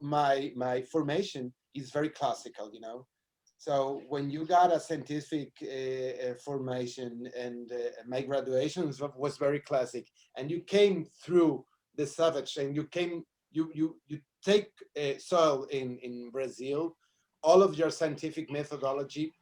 my formation is very classical, you know. So when you got a scientific formation, and my graduation was very classic, and you came through the savage, and you take soil in Brazil, all of your scientific methodology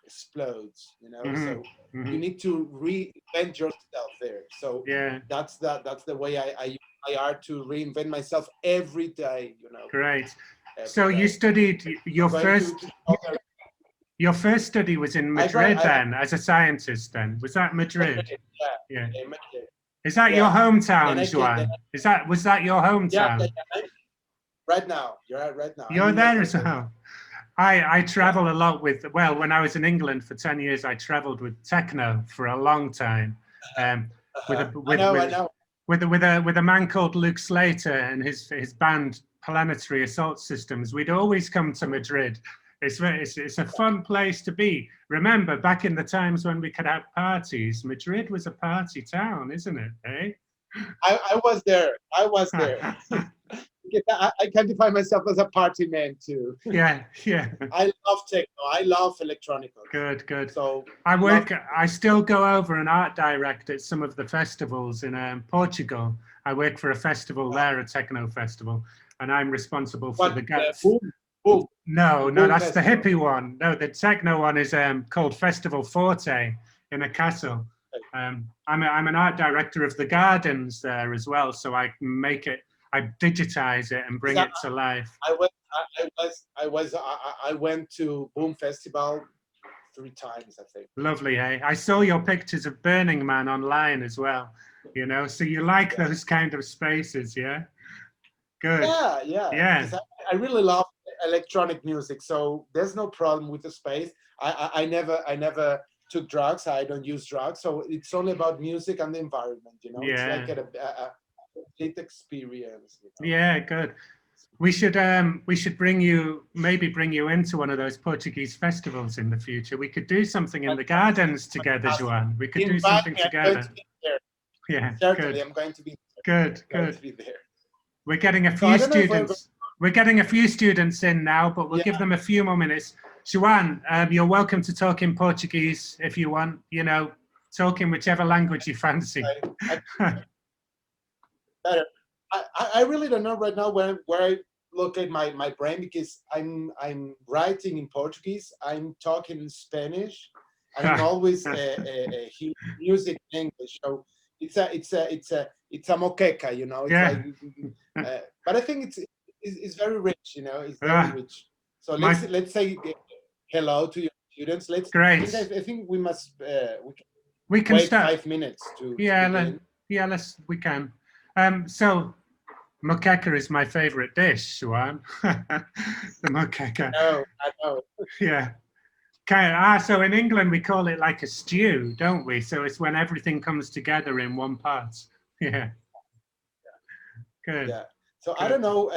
explodes, you know. Hmm. So you Hmm. need to reinvent yourself there. So Yeah, that's the way I use my art to reinvent myself every day, you know, great. every So you day. studied I'm going to your first study was in I brought Madrid then, as a scientist then. Was that Madrid? yeah, Yeah. yeah, Madrid. Is that your Yeah. Then hometown, I came. Then Joan? Was that your yeah, yeah, hometown? yeah. Right now, you're right now. I'm You're in there Madrid as right now. well. I Yeah. travel a lot with, well, when I was in England for 10 years, I traveled with techno for a long time. Um, with Uh-huh. a I with know. I with know. with a man called Luke Slater and his band Planetary Assault Systems. We'd always come to Madrid. It's a fun place to be. Remember, back in the times when we could have parties, Madrid was a party town, isn't it? Eh? I was there. I was there. I can define myself as a party man too. Yeah, yeah. I love techno. I love electronicals. Good, good. So I love. I still go over and art direct at some of the festivals in Portugal. I work for a festival there, a techno festival, and I'm responsible for What the the boom, boom, No, the no, boom that's the festival. hippie one. No, the techno one is called Festival Forte in a castle. I'm an art director of the gardens there as well, so I make it, I digitize it and bring it to life. I went to Boom Festival 3 times, I think. Lovely, eh? I saw your pictures of Burning Man online as well, you know, so you like Yeah, those kind of spaces, yeah? Good. yeah, yeah. Yeah. Because I really love electronic music, so there's no problem with the space. I never took drugs. I don't use drugs, so it's only about music and the environment. You know, it's like Yeah. a complete experience. You know. Yeah, good. We should maybe bring you into one of those Portuguese festivals in the future. We could do something in the Fantastic, gardens together, fantastic. Joan. We could do Invite something me. I'm going to together. be there. Yeah, Certainly, good, I'm going to be there. good, Going to good. be there. We're getting a So few I don't know if we're going. students. We're getting a few students in now, but we'll Yeah, give them a few more minutes. Joan, you're welcome to talk in Portuguese if you want. You know, talk in whichever language you fancy. I better. I really don't know right now where I locate my brain, because I'm writing in Portuguese, I'm talking in Spanish, and I'm always hearing music in English. So it's a moqueca, you know. It's like, Yeah. but I think it's very rich, you know. It's very Ah, rich. So my let's say hello to your students. great. I think we must we can We can wait start. 5 minutes to Yeah, begin. we can. So moqueca is my favorite dish, Joan. The moqueca. I know. Yeah. So in England we call it like a stew, don't we? So it's when everything comes together in one pot. Yeah. Good. Yeah. So I Good. don't know.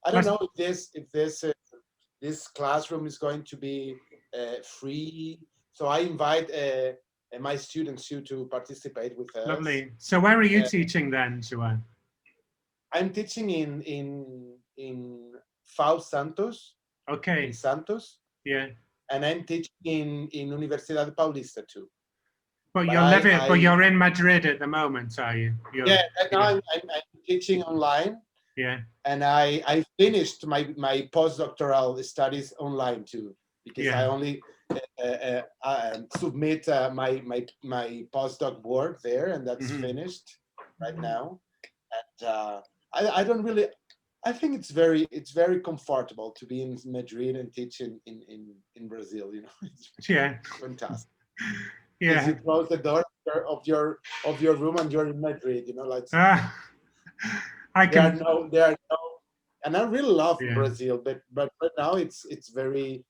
I don't Let's, know if this classroom is going to be free. So I invite my students to participate with us. Lovely. So where are you Uh, teaching then, Joan? I'm teaching in FAU Santos, in Okay. Santos, Yeah. and I'm teaching in Universidad Paulista too. But But you're in Madrid at the moment, are you? yeah, right now Yeah. I'm teaching online, Yeah. and I finished my postdoctoral studies online too, because I Yeah. only submit my postdoc work there, and that's Hmm. finished right now. And I don't really. I think it's very comfortable to be in Madrid and teach in Brazil. You know, it's Yeah. fantastic because you Yeah. close the door of your room and you're in Madrid. You know, like Ah, I can. there are no, and I really love Yeah. Brazil, but right now it's very.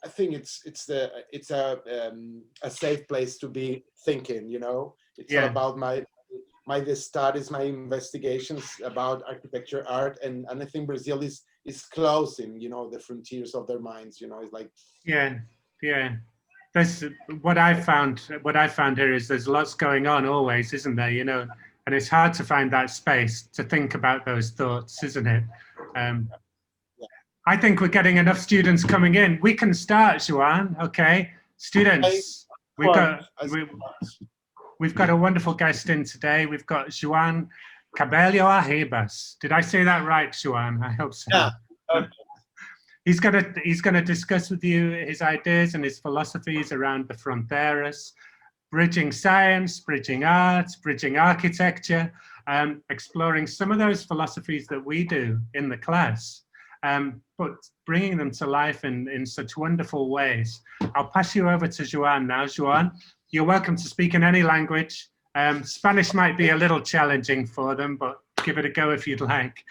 I think it's a safe place to be thinking. You know, it's all Yeah. about my studies, my investigations about architecture, art, and I think Brazil is closing, you know, the frontiers of their minds. You know, it's like Yeah. Yeah. There's what I found. What I found here is there's lots going on always, isn't there? You know, And it's hard to find that space to think about those thoughts, isn't it? I think we're getting enough students coming in. We can start, Joan, okay? Students, we've got a wonderful guest in today. We've got Joan Cabello Arribas. Did I say that right, Joan? I hope so. Yeah. Okay. He's gonna discuss with you his ideas and his philosophies around the fronteras, bridging science, bridging art, bridging architecture, exploring some of those philosophies that we do in the class, but bringing them to life in such wonderful ways. I'll pass you over to Joan now. Joan, you're welcome to speak in any language. Spanish might be a little challenging for them, but give it a go if you'd like.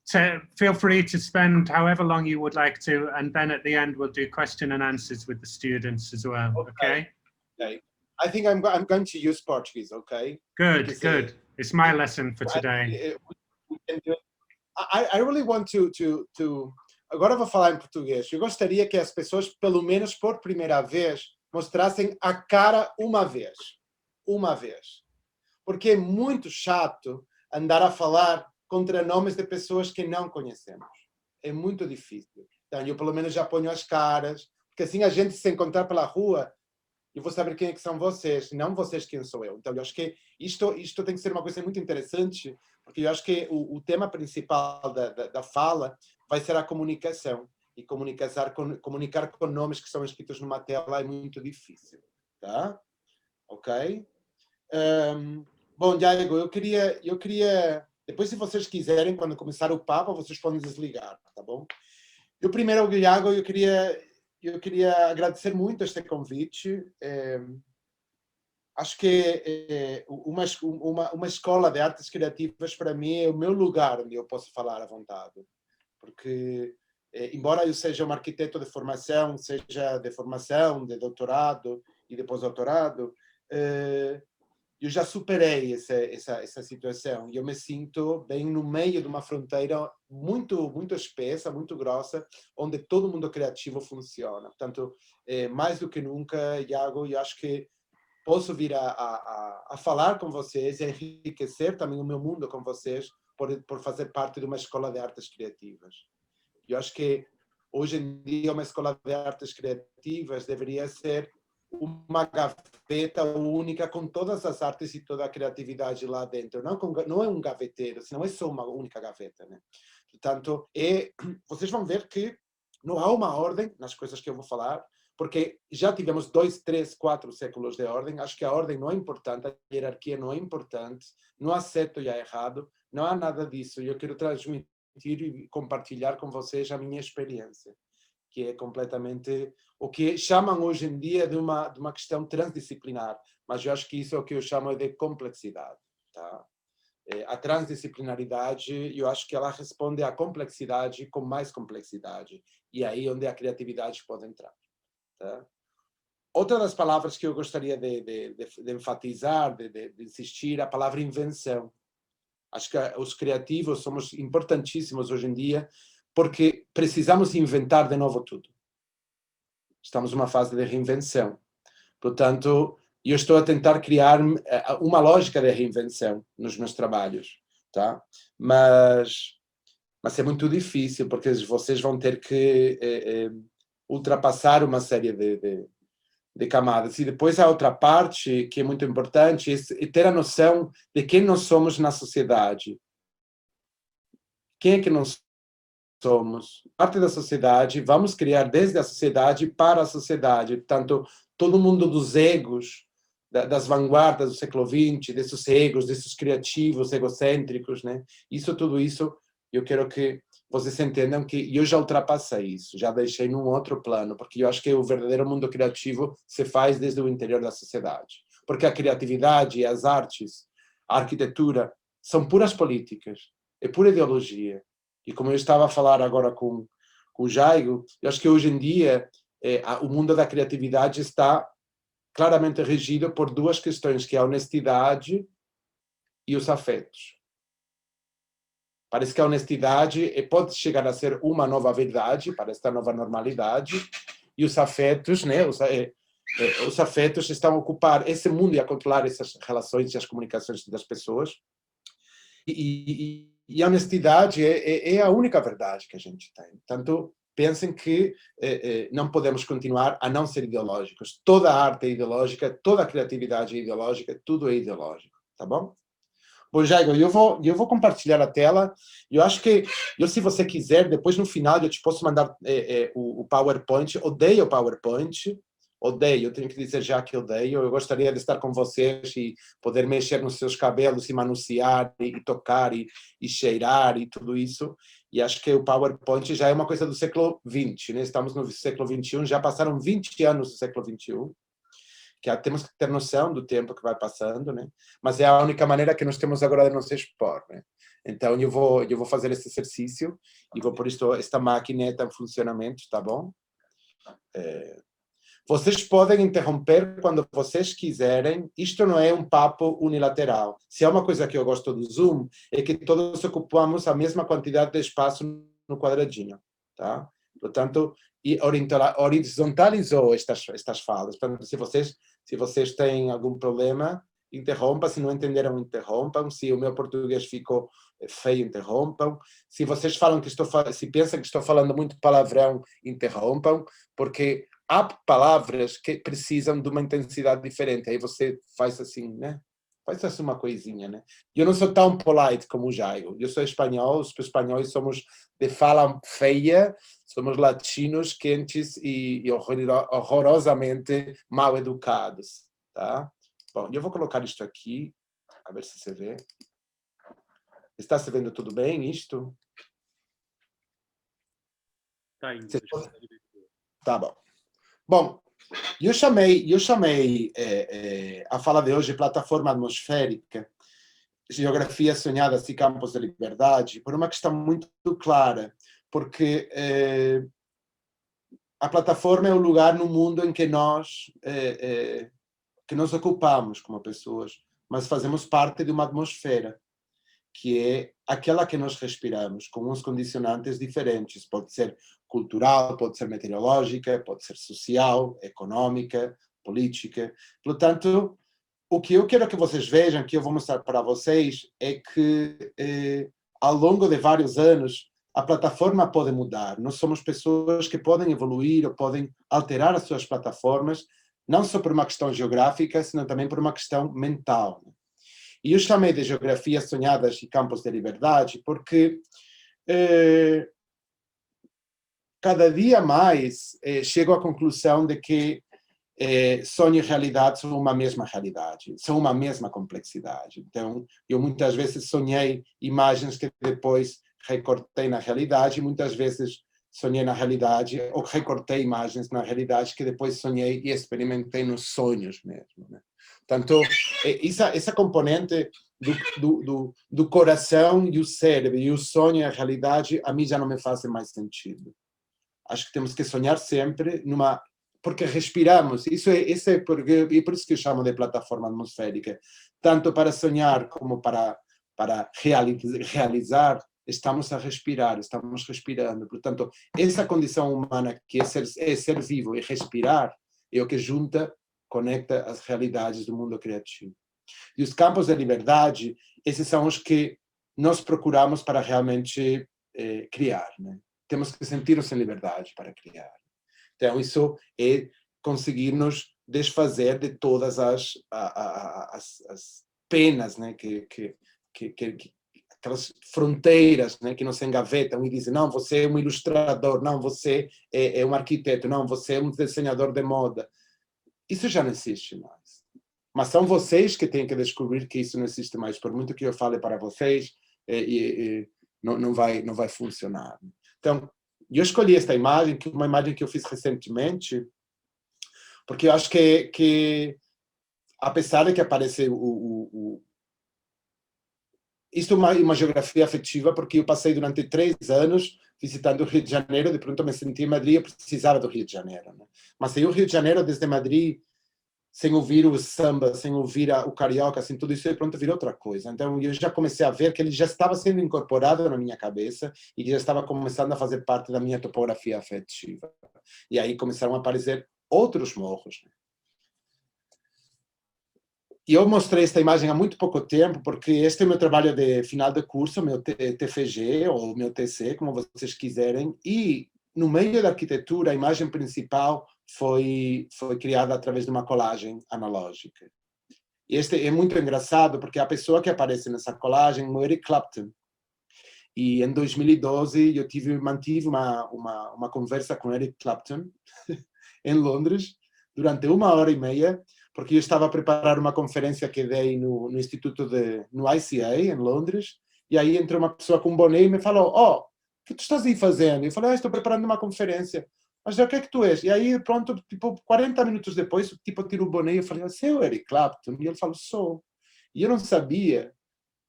So feel free to spend however long you would like to, and then at the end we'll do question and answers with the students as well. Okay. Okay. I think I'm going to use Portuguese. Okay. Good. Because, good. It's my lesson for today. We can do it. I really want to. Agora vou falar em português. Eu gostaria que as pessoas, pelo menos por primeira vez, mostrassem a cara uma vez. Uma vez. Porque é muito chato andar a falar contra nomes de pessoas que não conhecemos. É muito difícil. Então, eu pelo menos já ponho as caras, porque assim a gente se encontrar pela rua, eu vou saber quem é que são vocês, não vocês quem sou eu. Então, eu acho que isto tem que ser uma coisa muito interessante, porque eu acho que o tema principal da fala vai ser a comunicação. E comunicar com nomes que são escritos numa tela é muito difícil. Tá? Ok? Bom, Diego, eu queria... Depois, se vocês quiserem, quando começar o papo, vocês podem desligar, tá bom? Eu primeiro, Diego, eu queria agradecer muito este convite. Acho que uma escola de artes criativas, para mim, é o meu lugar onde eu posso falar à vontade. Porque, embora eu seja um arquiteto de formação, seja de formação, de doutorado e de pós-doutorado, eu já superei essa situação e eu me sinto bem no meio de uma fronteira muito espessa, muito grossa, onde todo mundo criativo funciona. Portanto, mais do que nunca, Iago, eu acho que posso vir a falar com vocês e enriquecer também o meu mundo com vocês por fazer parte de uma escola de artes criativas. Eu acho que hoje em dia uma escola de artes criativas deveria ser uma gaveta única com todas as artes e toda a criatividade lá dentro. Não é um gaveteiro, senão é só uma única gaveta, né? Portanto, vocês vão ver que não há uma ordem nas coisas que eu vou falar, porque já tivemos 2, 3, 4 séculos de ordem. Acho que a ordem não é importante, a hierarquia não é importante, não há certo e há errado, não há nada disso. Eu quero transmitir e compartilhar com vocês a minha experiência, que é completamente o que chamam hoje em dia de uma questão transdisciplinar, mas eu acho que isso é o que eu chamo de complexidade. Tá? A transdisciplinaridade, eu acho que ela responde à complexidade com mais complexidade, e aí onde a criatividade pode entrar. Tá? Outra das palavras que eu gostaria de enfatizar, de insistir, a palavra invenção. Acho que os criativos somos importantíssimos hoje em dia, porque precisamos inventar de novo tudo. Estamos numa fase de reinvenção. Portanto, eu estou a tentar criar uma lógica de reinvenção nos meus trabalhos. Tá? Mas é muito difícil, porque vocês vão ter que ultrapassar uma série de camadas. E depois a outra parte, que é muito importante, é ter a noção de quem nós somos na sociedade. Quem é que nós somos? Parte da sociedade, vamos criar desde a sociedade para a sociedade. Portanto, todo mundo dos egos, das vanguardas do século XX, desses egos, desses criativos, egocêntricos, né? Tudo isso, eu quero que vocês entendam que eu já ultrapassei isso, já deixei num outro plano, porque eu acho que o verdadeiro mundo criativo se faz desde o interior da sociedade. Porque a criatividade, as artes, a arquitetura, são puras políticas, é pura ideologia. E como eu estava a falar agora com o Jaigo, eu acho que hoje em dia o mundo da criatividade está claramente regido por duas questões, que é a honestidade e os afetos. Parece que a honestidade pode chegar a ser uma nova verdade para esta nova normalidade, e os afetos, né, Os afetos estão a ocupar esse mundo e a controlar essas relações e as comunicações das pessoas. E a honestidade é a única verdade que a gente tem. Portanto, pensem que não podemos continuar a não ser ideológicos. Toda a arte é ideológica, toda a criatividade é ideológica, tudo é ideológico, tá bom? Bom, Jairo, eu vou compartilhar a tela. Eu acho que, se você quiser, depois no final eu te posso mandar o PowerPoint. Odeio o PowerPoint. Odeio, eu tenho que dizer já que odeio. Eu gostaria de estar com vocês e poder mexer nos seus cabelos e manusear e tocar e cheirar e tudo isso. E acho que o PowerPoint já é uma coisa do século XX, né? Estamos no século XXI, já passaram 20 anos do século XXI. Que temos que ter noção do tempo que vai passando, né? Mas é a única maneira que nós temos agora de nos expor, né? Então eu vou fazer esse exercício e vou pôr esta maquineta em funcionamento, tá bom? Vocês podem interromper quando vocês quiserem. Isto não é um papo unilateral. Se é uma coisa que eu gosto do Zoom, é que todos ocupamos a mesma quantidade de espaço no quadradinho, tá? Portanto, e horizontalizou estas falas. Portanto, se vocês têm algum problema, interrompam. Se não entenderam, interrompam. Se o meu português ficou feio, interrompam. Se vocês falam se pensam que estou falando muito palavrão, interrompam, porque há palavras que precisam de uma intensidade diferente. Aí você faz assim, né? Faz assim uma coisinha, né? Eu não sou tão polite como o Jairo. Eu sou espanhol, os espanhóis somos de fala feia, somos latinos, quentes e horrorosamente mal educados, tá? Bom, eu vou colocar isto aqui, a ver se você vê. Está se vendo tudo bem, isto? Tá indo. Tá bom. Bom, eu chamei a fala de hoje plataforma atmosférica, geografia sonhadas e campos de liberdade, por uma questão muito clara, porque a plataforma é o lugar no mundo em que nós ocupamos como pessoas, mas fazemos parte de uma atmosfera, que é aquela que nós respiramos, com uns condicionantes diferentes. Pode ser cultural, pode ser meteorológica, pode ser social, econômica, política. Portanto, o que eu quero que vocês vejam, que eu vou mostrar para vocês, é que ao longo de vários anos, a plataforma pode mudar. Nós somos pessoas que podem evoluir ou podem alterar as suas plataformas, não só por uma questão geográfica, senão também por uma questão mental. E eu chamei de geografia sonhadas e campos de liberdade porque cada dia mais chego à conclusão de que sonho e realidade são uma mesma realidade, são uma mesma complexidade. Então, eu muitas vezes sonhei imagens que depois recortei na realidade, e muitas vezes sonhei na realidade, ou recortei imagens na realidade que depois sonhei e experimentei nos sonhos mesmo, né? Portanto, essa componente do coração e o cérebro, e o sonho e a realidade, a mim já não me fazem mais sentido. Acho que temos que sonhar sempre porque respiramos. Isso é por isso que eu chamo de plataforma atmosférica. Tanto para sonhar como para realizar, estamos a respirar, estamos respirando. Portanto, essa condição humana que é ser vivo e respirar é o que conecta as realidades do mundo criativo. E os campos de liberdade, esses são os que nós procuramos para realmente criar, né? Temos que sentir-nos em liberdade para criar. Então, isso é conseguir nos desfazer de todas as penas, né? Aquelas fronteiras, né, que nos engavetam e dizem, não, você é um ilustrador, não, você é um arquiteto, não, você é um desenhador de moda. Isso já não existe mais. Mas são vocês que têm que descobrir que isso não existe mais. Por muito que eu fale para vocês, não vai funcionar. Então, eu escolhi esta imagem, que é uma imagem que eu fiz recentemente, porque eu acho que apesar de que aparece isto é uma geografia afetiva, porque eu passei durante 3 anos visitando o Rio de Janeiro, de pronto me senti em Madrid, eu precisava do Rio de Janeiro, né? Mas aí o Rio de Janeiro, desde Madrid, sem ouvir o samba, sem ouvir o carioca, assim, tudo isso, de pronto virou outra coisa. Então eu já comecei a ver que ele já estava sendo incorporado na minha cabeça e já estava começando a fazer parte da minha topografia afetiva. E aí começaram a aparecer outros morros, né? E eu mostrei esta imagem há muito pouco tempo, porque este é o meu trabalho de final de curso, meu TFG ou meu TC, como vocês quiserem, e no meio da arquitetura, a imagem principal foi criada através de uma colagem analógica. E este é muito engraçado, porque a pessoa que aparece nessa colagem é o Eric Clapton. E em 2012 eu mantive uma conversa com Eric Clapton em Londres durante 1h30, porque eu estava a preparar uma conferência que dei no ICA, em Londres, e aí entrou uma pessoa com um boné e me falou: "Oh, o que tu estás aí fazendo?" Eu falei: estou preparando uma conferência. Mas o que é que tu és? E aí, pronto, tipo, 40 minutos depois, tipo, eu tiro o boné e eu falei: "Você é o Eric Clapton?" E ele falou: "Sou." E eu não sabia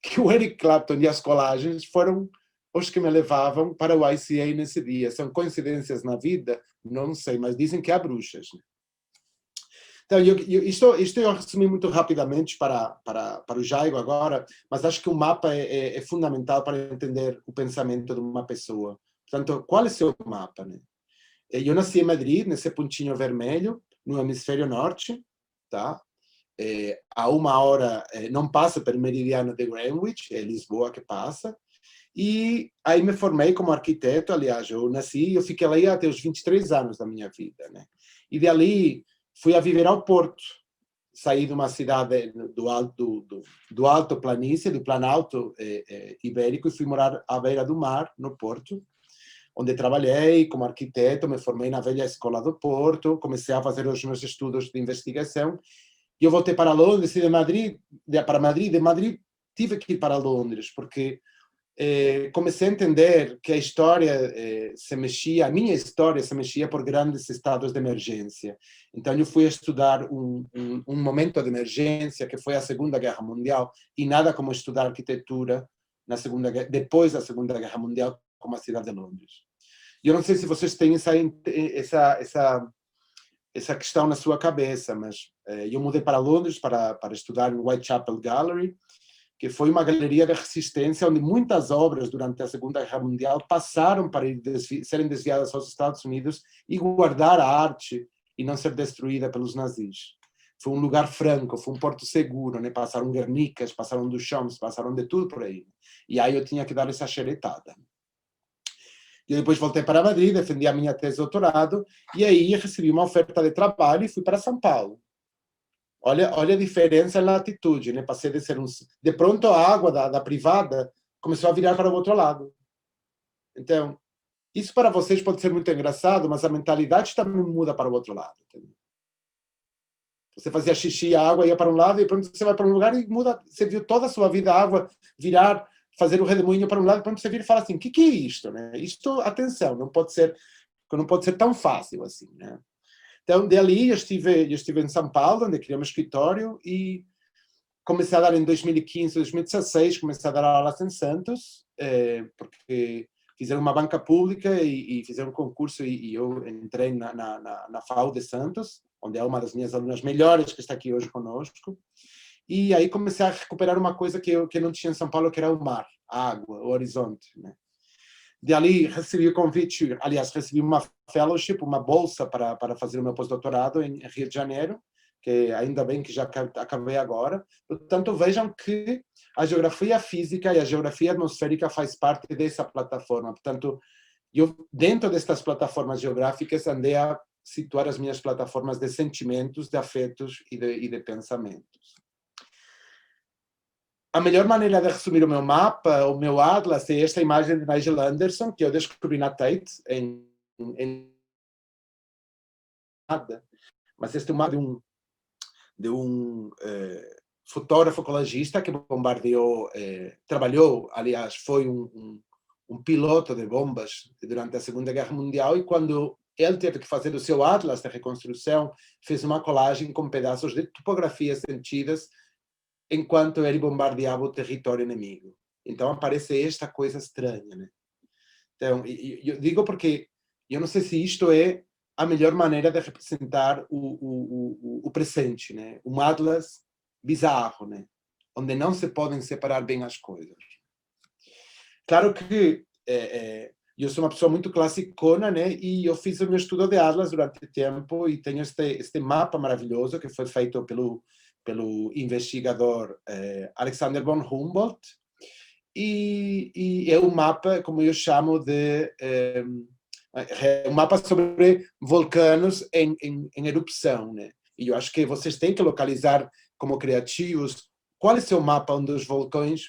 que o Eric Clapton e as colagens foram os que me levavam para o ICA nesse dia. São coincidências na vida? Não sei, mas dizem que há bruxas. Então, isto eu resumi muito rapidamente para o Jaigo agora, mas acho que o mapa é fundamental para entender o pensamento de uma pessoa. Portanto, qual é o seu mapa? Né? Eu nasci em Madrid, nesse pontinho vermelho, no hemisfério norte, tá? A 1 hora, não passa pelo meridiano de Greenwich, é Lisboa que passa, e aí me formei como arquiteto. Aliás, eu fiquei lá até os 23 anos da minha vida, né? E dali fui a viver ao Porto, saí de uma cidade do Alto Planície, do Planalto Ibérico, e fui morar à beira do mar, no Porto, onde trabalhei como arquiteto, me formei na velha escola do Porto, comecei a fazer os meus estudos de investigação, e eu voltei para Londres, e de Madrid tive que ir para Londres, porque comecei a entender que a história a minha história se mexia por grandes estados de emergência. Então eu fui estudar um momento de emergência, que foi a Segunda Guerra Mundial, e nada como estudar arquitetura depois da Segunda Guerra Mundial, como a cidade de Londres. Eu não sei se vocês têm essa questão na sua cabeça, mas eu mudei para Londres para estudar no Whitechapel Gallery, que foi uma galeria de resistência onde muitas obras durante a Segunda Guerra Mundial passaram para serem desviadas aos Estados Unidos e guardar a arte e não ser destruída pelos nazis. Foi um lugar franco, foi um porto seguro, né? Passaram Guernicas, passaram Duchamps, passaram de tudo por aí. E aí eu tinha que dar essa xeretada. E depois voltei para Madrid, defendi a minha tese de doutorado, e aí recebi uma oferta de trabalho e fui para São Paulo. Olha a diferença na atitude, né? Passei de ser de pronto a água da privada começou a virar para o outro lado. Então, isso para vocês pode ser muito engraçado, mas a mentalidade também muda para o outro lado. Entendeu? Você fazia xixi, a água ia para um lado, e de pronto você vai para um lugar e muda. Você viu toda a sua vida a água virar, fazer o redemoinho para um lado, e pronto você vira e fala assim: o que é isto? Né? Isto, atenção, não pode ser tão fácil assim, né? Então, dali eu estive em São Paulo, onde criei um escritório, e comecei a dar em 2015, 2016, comecei a dar aulas em Santos, porque fizeram uma banca pública e fizeram um concurso, e eu entrei na FAU de Santos, onde é uma das minhas alunas melhores, que está aqui hoje conosco. E aí comecei a recuperar uma coisa que eu não tinha em São Paulo, que era o mar, a água, o horizonte, né? De ali recebi o convite, aliás, recebi uma fellowship, uma bolsa para fazer o meu pós-doutorado em Rio de Janeiro, que ainda bem que já acabei agora. Portanto, vejam que a geografia física e a geografia atmosférica faz parte dessa plataforma. Portanto, eu, dentro destas plataformas geográficas, andei a situar as minhas plataformas de sentimentos, de afetos e de pensamentos. A melhor maneira de resumir o meu mapa, o meu atlas, é esta imagem de Nigel Anderson, que eu descobri na Tate, em nada. Mas este é um mapa de um fotógrafo ecologista que bombardeou, trabalhou, aliás, foi um piloto de bombas durante a Segunda Guerra Mundial, e quando ele teve que fazer o seu atlas de reconstrução, fez uma colagem com pedaços de topografias sentidas enquanto ele bombardeava o território inimigo. Então aparece esta coisa estranha, né? Então, eu digo porque eu não sei se isto é a melhor maneira de representar o presente, né? Um atlas bizarro, né? Onde não se podem separar bem as coisas. Claro que eu sou uma pessoa muito classicona, né? E eu fiz o meu estudo de atlas durante tempo, e tenho este mapa maravilhoso que foi feito pelo pelo investigador Alexander von Humboldt, e é um mapa, como eu chamo de... um mapa sobre vulcanos em erupção, né? E eu acho que vocês têm que localizar, como criativos, qual é o seu mapa onde os vulcões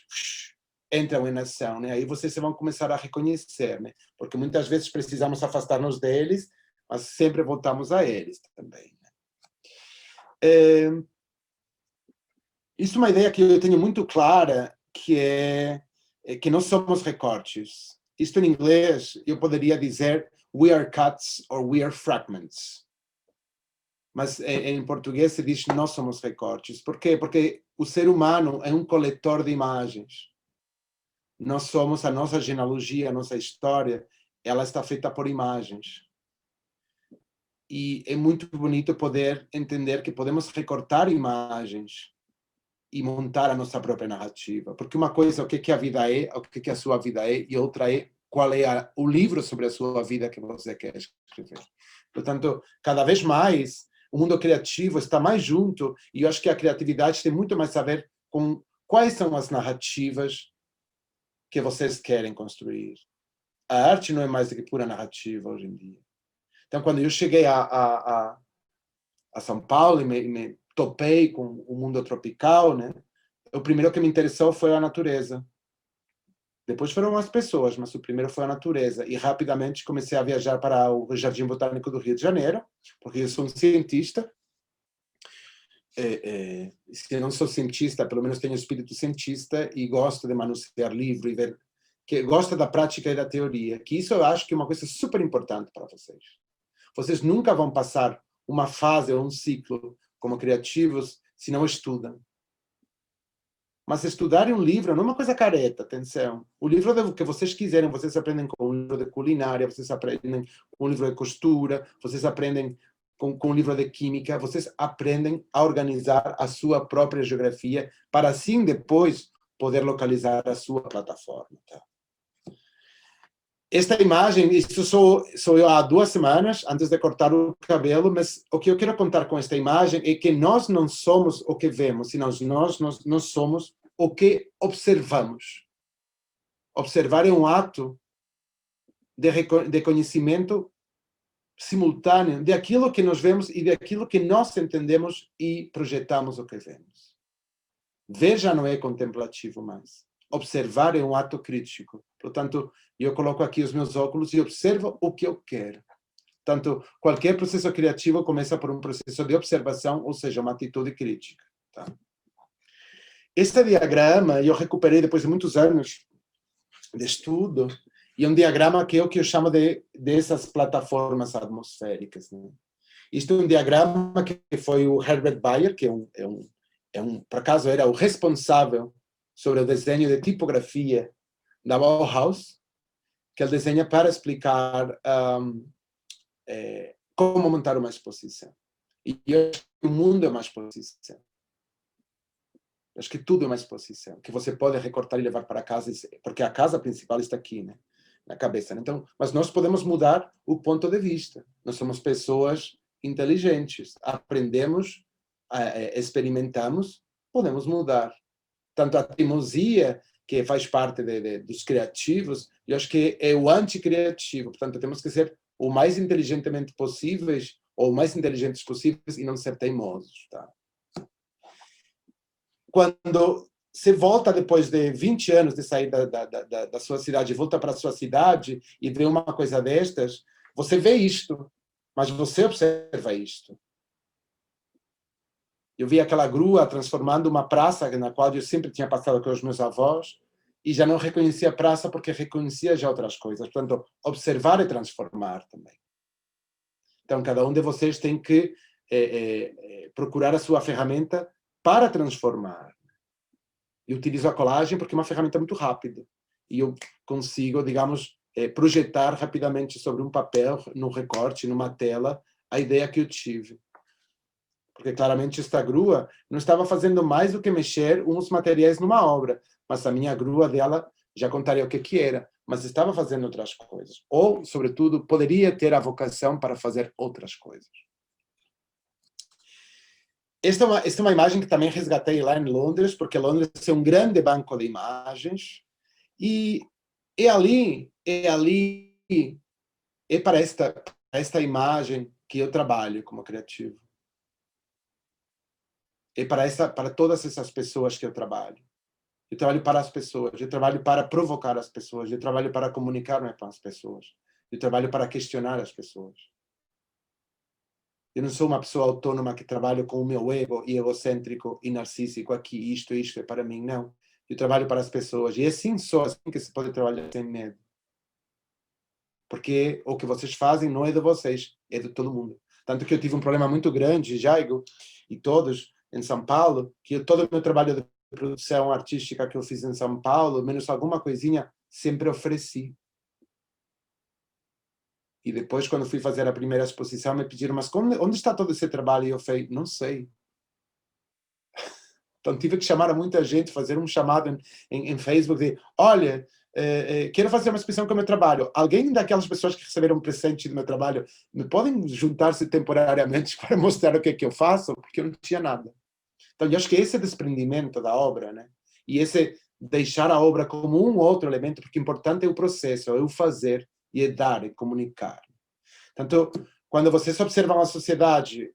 entram em ação, né? Aí vocês vão começar a reconhecer, né? Porque muitas vezes precisamos afastar-nos deles, mas sempre voltamos a eles também, né? Isso é uma ideia que eu tenho muito clara, que é que nós somos recortes. Isto em inglês, eu poderia dizer we are cuts or we are fragments. Mas em português se diz nós somos recortes. Por quê? Porque o ser humano é um coletor de imagens. Nós somos, a nossa genealogia, a nossa história, ela está feita por imagens. E é muito bonito poder entender que podemos recortar imagens e montar a nossa própria narrativa. Porque uma coisa é o que a vida é, o que a sua vida é, e outra é qual é o livro sobre a sua vida que você quer escrever. Portanto, cada vez mais, o mundo criativo está mais junto, e eu acho que a criatividade tem muito mais a ver com quais são as narrativas que vocês querem construir. A arte não é mais do que pura narrativa hoje em dia. Então, quando eu cheguei a São Paulo e me topei com o mundo tropical, né? O primeiro que me interessou foi a natureza. Depois foram as pessoas, mas o primeiro foi a natureza. E rapidamente comecei a viajar para o Jardim Botânico do Rio de Janeiro, porque eu sou um cientista. Se eu não sou cientista, pelo menos tenho espírito cientista e gosto de manusear livro e ver, que gosto da prática e da teoria, que isso eu acho que é uma coisa super importante para vocês. Vocês nunca vão passar uma fase ou um ciclo como criativos se não estudam. Mas estudar um livro não é uma coisa careta, atenção. O livro que vocês quiserem, vocês aprendem com um livro de culinária, vocês aprendem com um livro de costura, vocês aprendem com um livro de química, vocês aprendem a organizar a sua própria geografia para assim depois poder localizar a sua plataforma. Tá? Esta imagem, isso sou eu há 2 semanas, antes de cortar o cabelo, mas o que eu quero contar com esta imagem é que nós não somos o que vemos, senão nós somos o que observamos. Observar é um ato de conhecimento simultâneo daquilo que nós vemos e daquilo que nós entendemos e projetamos o que vemos. Ver já não é contemplativo mais. Observar é um ato crítico. Portanto, eu coloco aqui os meus óculos e observo o que eu quero. Portanto, qualquer processo criativo começa por um processo de observação, ou seja, uma atitude crítica. Tá? Este diagrama eu recuperei depois de muitos anos de estudo, e é um diagrama que é o que eu chamo dessas plataformas atmosféricas. Né? Isto é um diagrama que foi o Herbert Bayer, que por acaso era o responsável sobre o desenho de tipografia da Bauhaus, que ele desenha para explicar como montar uma exposição. E eu acho que o mundo é uma exposição. Eu acho que tudo é uma exposição, que você pode recortar e levar para casa, porque a casa principal está aqui, né? Na cabeça. Né? Então, mas nós podemos mudar o ponto de vista. Nós somos pessoas inteligentes. Aprendemos, experimentamos, podemos mudar. Tanto a teimosia, que faz parte dos criativos, eu acho que é o anticriativo. Portanto, temos que ser o mais inteligentemente possíveis, ou o mais inteligentes possíveis, e não ser teimosos. Tá? Quando você volta depois de 20 anos de sair da sua cidade, volta para a sua cidade e vê uma coisa destas, você vê isto, mas você observa isto. Eu vi aquela grua transformando uma praça na qual eu sempre tinha passado com os meus avós e já não reconhecia a praça porque reconhecia já outras coisas. Portanto, observar e transformar também. Então, cada um de vocês tem que procurar a sua ferramenta para transformar. Eu utilizo a colagem porque é uma ferramenta muito rápida. E eu consigo, digamos, projetar rapidamente sobre um papel, num recorte, numa tela, a ideia que eu tive. Porque claramente esta grua não estava fazendo mais do que mexer uns materiais numa obra, mas a minha grua dela já contaria o que era, mas estava fazendo outras coisas. Ou, sobretudo, poderia ter a vocação para fazer outras coisas. esta é uma imagem que também resgatei lá em Londres, porque Londres é um grande banco de imagens, e é para esta imagem que eu trabalho como criativo. É para todas essas pessoas que eu trabalho. Eu trabalho para as pessoas, eu trabalho para provocar as pessoas, eu trabalho para comunicar-me com as pessoas, eu trabalho para questionar as pessoas. Eu não sou uma pessoa autônoma que trabalha com o meu ego e egocêntrico e narcísico aqui, isto é para mim, não. Eu trabalho para as pessoas, e é assim, só assim que se pode trabalhar sem medo. Porque o que vocês fazem não é de vocês, é de todo mundo. Tanto que eu tive um problema muito grande, Jaigo, e todos, em São Paulo, que todo o meu trabalho de produção artística que eu fiz em São Paulo, menos alguma coisinha, sempre ofereci. E depois, quando fui fazer a primeira exposição, me pediram, mas onde está todo esse trabalho? E eu falei, não sei. Então tive que chamar a muita gente, fazer um chamado em Facebook de, olha, quero fazer uma exposição com o meu trabalho. Alguém daquelas pessoas que receberam um presente do meu trabalho, me podem juntar-se temporariamente para mostrar o que é que eu faço? Porque eu não tinha nada. Então, eu acho que esse desprendimento da obra, né? E esse deixar a obra como um outro elemento, porque o importante é o processo, é o fazer, e é dar, é comunicar. Tanto, quando vocês observam a sociedade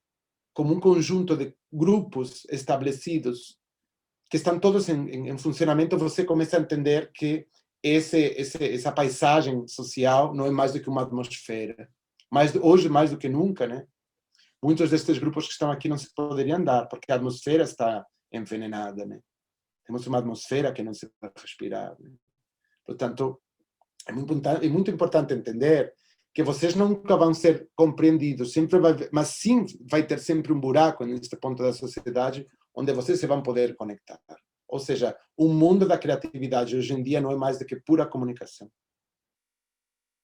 como um conjunto de grupos estabelecidos, que estão todos em funcionamento, você começa a entender que essa paisagem social não é mais do que uma atmosfera. Hoje, mais do que nunca, né? Muitos destes grupos que estão aqui não se poderiam dar, porque a atmosfera está envenenada, né? Temos uma atmosfera que não se pode respirar, né? Portanto, é muito importante entender que vocês nunca vão ser compreendidos, sempre mas sim vai ter sempre um buraco neste ponto da sociedade onde vocês se vão poder conectar. Ou seja, o mundo da criatividade hoje em dia não é mais do que pura comunicação.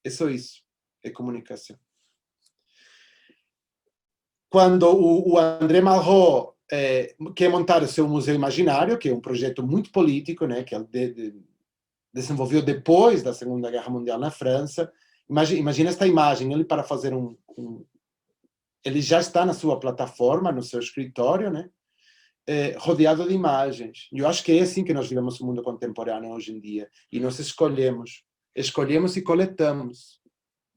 É só isso, é comunicação. Quando o André Malraux quer montar o seu museu imaginário, que é um projeto muito político, né, que ele desenvolveu depois da Segunda Guerra Mundial na França. Imagina esta imagem, ele para fazer ele já está na sua plataforma, no seu escritório, né, rodeado de imagens. E eu acho que é assim que nós vivemos o mundo contemporâneo hoje em dia. E nós escolhemos e coletamos.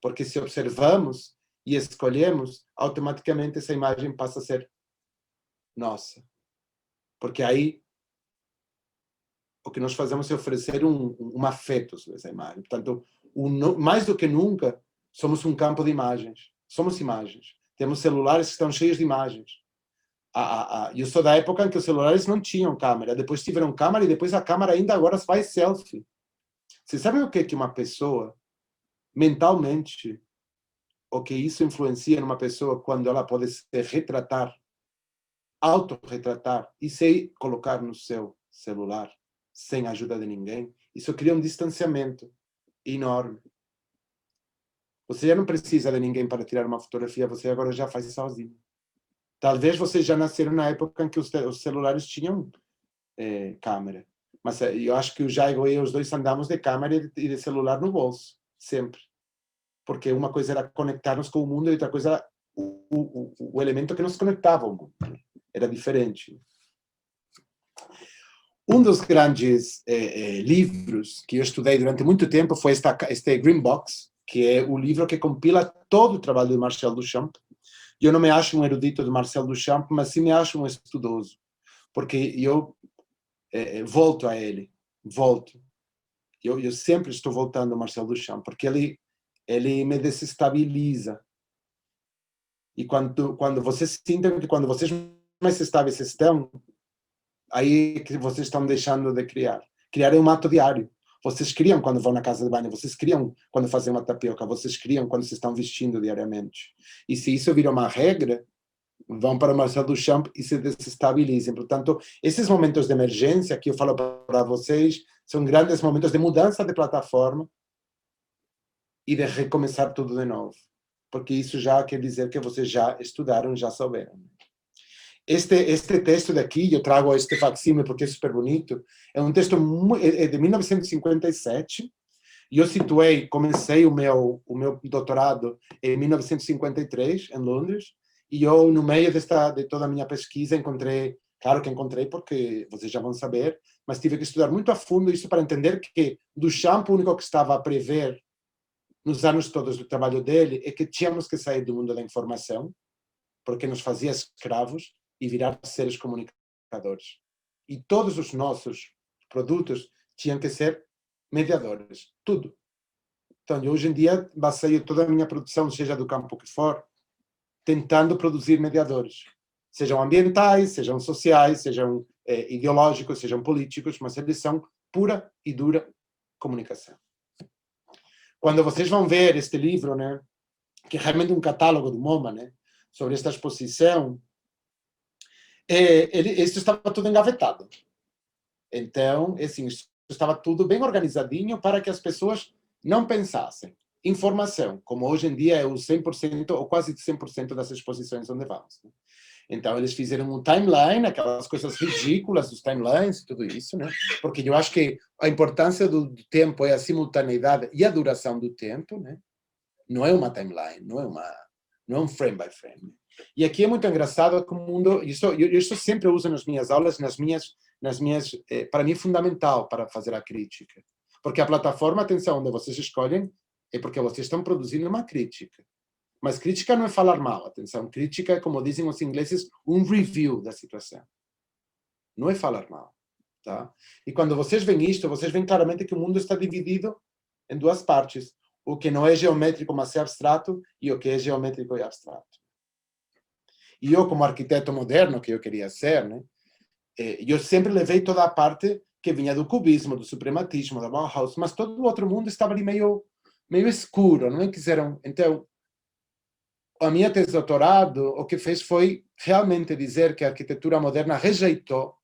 Porque se observamos e escolhemos, automaticamente essa imagem passa a ser nossa. Porque aí o que nós fazemos é oferecer um afeto sobre essa imagem. Portanto, mais do que nunca, somos um campo de imagens. Somos imagens. Temos celulares que estão cheios de imagens. Eu sou da época em que os celulares não tinham câmera. Depois tiveram câmera e depois a câmera ainda agora faz selfie. Vocês sabem o que é que uma pessoa, mentalmente, o que isso influencia numa pessoa quando ela pode se retratar, autorretratar e se colocar no seu celular sem a ajuda de ninguém? Isso cria um distanciamento enorme. Você já não precisa de ninguém para tirar uma fotografia, você agora já faz sozinho. Talvez vocês já nasceram na época em que os celulares tinham câmera. Mas eu acho que o Jaigo e eu, os dois andamos de câmera e de celular no bolso, sempre. Porque uma coisa era conectar-nos com o mundo e outra coisa era o elemento que nos conectava ao mundo. Era diferente. Um dos grandes livros que eu estudei durante muito tempo foi este Green Box, que é o livro que compila todo o trabalho de Marcel Duchamp. Eu não me acho um erudito de Marcel Duchamp, mas sim me acho um estudoso, porque eu volto a ele, volto. Eu sempre estou voltando a Marcel Duchamp, porque ele me desestabiliza. E quando vocês sentem que quando vocês mais estáveis estão, aí é que vocês estão deixando de criar. Criar é um ato diário. Vocês criam quando vão na casa de banho, vocês criam quando fazem uma tapioca, vocês criam quando se estão vestindo diariamente. E se isso vira uma regra, vão para o Marcel Duchamp e se desestabilizem. Portanto, esses momentos de emergência que eu falo para vocês são grandes momentos de mudança de plataforma e de recomeçar tudo de novo. Porque isso já quer dizer que vocês já estudaram, já souberam. Este texto daqui, eu trago este facsímile porque é super bonito, é um texto de 1957, e eu comecei o meu doutorado em 1953, em Londres, E eu, no meio de toda a minha pesquisa, encontrei, claro que encontrei porque vocês já vão saber, mas tive que estudar muito a fundo isso para entender que Duchamp, o único que estava a prever nos anos todos do trabalho dele é que tínhamos que sair do mundo da informação, porque nos fazia escravos, e virar seres comunicadores. E todos os nossos produtos tinham que ser mediadores, tudo. Então, eu, hoje em dia, baseio toda a minha produção, seja do campo que for, tentando produzir mediadores. Sejam ambientais, sejam sociais, sejam ideológicos, sejam políticos, mas eles são pura e dura comunicação. Quando vocês vão ver este livro, né, que é realmente um catálogo do MoMA, né, sobre esta exposição, isso estava tudo engavetado. Então, assim, isso estava tudo bem organizadinho para que as pessoas não pensassem. Informação, como hoje em dia é o 100% ou quase 100% das exposições onde vamos. Né? Então, eles fizeram um timeline, aquelas coisas ridículas dos timelines e tudo isso, né? Porque eu acho que a importância do tempo é a simultaneidade e a duração do tempo, né? Não é uma timeline, não é um frame by frame. E aqui é muito engraçado que o mundo, isso sempre uso nas minhas aulas, para mim é fundamental para fazer a crítica. Porque a plataforma, atenção, onde vocês escolhem, é porque vocês estão produzindo uma crítica. Mas crítica não é falar mal, atenção. Crítica é, como dizem os ingleses, um review da situação. Não é falar mal. Tá? E quando vocês veem isto, vocês veem claramente que o mundo está dividido em duas partes. O que não é geométrico, mas é abstrato, e o que é geométrico e abstrato. E eu, como arquiteto moderno, que eu queria ser, né, eu sempre levei toda a parte que vinha do cubismo, do suprematismo, da Bauhaus, mas todo o outro mundo estava ali meio escuro, não é? Quiseram. Então, a minha tese de doutorado, o que fez foi realmente dizer que a arquitetura moderna rejeitou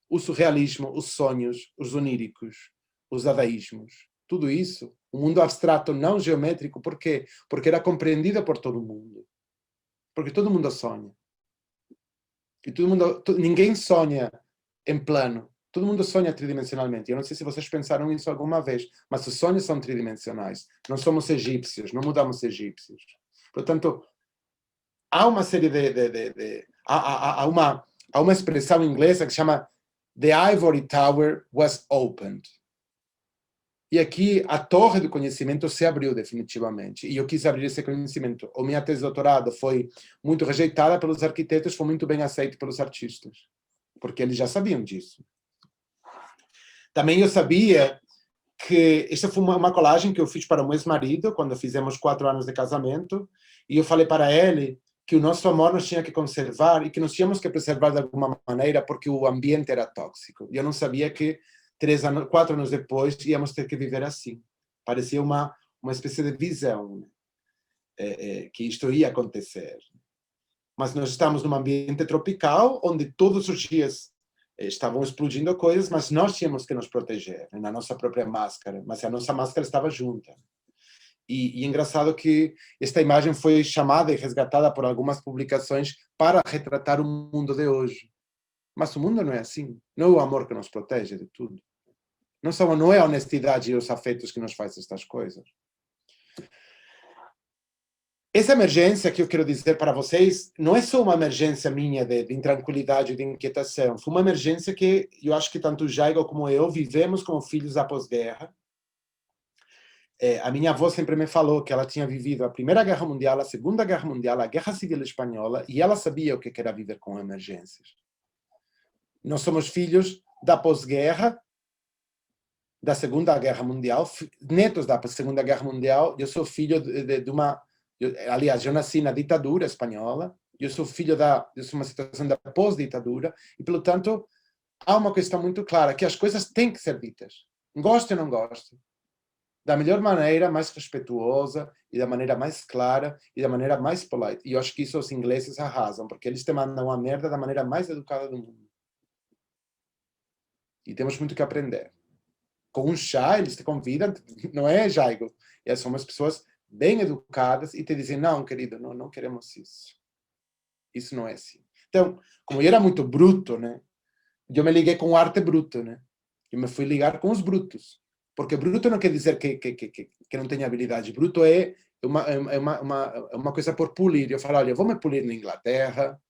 o surrealismo, os sonhos, os oníricos, os dadaísmos, tudo isso, o mundo abstrato não geométrico, por quê? Porque era compreendido por todo mundo. Porque todo mundo sonha. E ninguém sonha em plano. Todo mundo sonha tridimensionalmente. Eu não sei se vocês pensaram nisso alguma vez, mas os sonhos são tridimensionais. Não somos egípcios, não mudamos egípcios. Portanto, há uma série há uma expressão inglesa que chama The Ivory Tower was opened. E aqui a torre do conhecimento se abriu definitivamente. E eu quis abrir esse conhecimento. A minha tese de doutorado foi muito rejeitada pelos arquitetos, foi muito bem aceita pelos artistas, porque eles já sabiam disso. Também eu sabia que esta foi uma colagem que eu fiz para o meu ex-marido, quando fizemos 4 anos de casamento, e eu falei para ele que o nosso amor nós tinha que conservar e que nós tínhamos que preservar de alguma maneira porque o ambiente era tóxico. E eu não sabia que 4 anos depois íamos ter que viver assim. Parecia uma espécie de visão, que isto ia acontecer. Mas nós estamos num ambiente tropical, onde todos os dias estavam explodindo coisas, mas nós tínhamos que nos proteger, na nossa própria máscara, mas a nossa máscara estava junta. E é engraçado que esta imagem foi chamada e resgatada por algumas publicações para retratar o mundo de hoje. Mas o mundo não é assim. Não é o amor que nos protege de tudo. Não é a honestidade e os afetos que nos faz estas coisas. Essa emergência que eu quero dizer para vocês não é só uma emergência minha de intranquilidade e de inquietação. Foi uma emergência que eu acho que tanto o Jaigo como eu vivemos como filhos da pós-guerra. A minha avó sempre me falou que ela tinha vivido a Primeira Guerra Mundial, a Segunda Guerra Mundial, a Guerra Civil Espanhola, e ela sabia o que era viver com emergências. Nós somos filhos da pós-guerra, da Segunda Guerra Mundial, netos da Segunda Guerra Mundial. Eu sou filho de uma... aliás, eu nasci na ditadura espanhola, eu sou filho de uma situação da pós-ditadura, e, portanto, há uma questão muito clara, que as coisas têm que ser ditas. Goste ou não goste. Da melhor maneira, mais respeituosa, e da maneira mais clara, e da maneira mais polite. E eu acho que isso os ingleses arrasam, porque eles te mandam a merda da maneira mais educada do mundo. E temos muito que aprender. Com um chá, eles te convidam, não é, Jaigo? Elas são umas pessoas bem educadas e te dizem, não, querido, não queremos isso. Isso não é assim. Então, como eu era muito bruto, né? Eu me liguei com arte bruto, né? Eu me fui ligar com os brutos. Porque bruto não quer dizer que não tenha habilidade. Bruto é uma coisa por polir. Eu falo, olha, eu vou me polir na Inglaterra,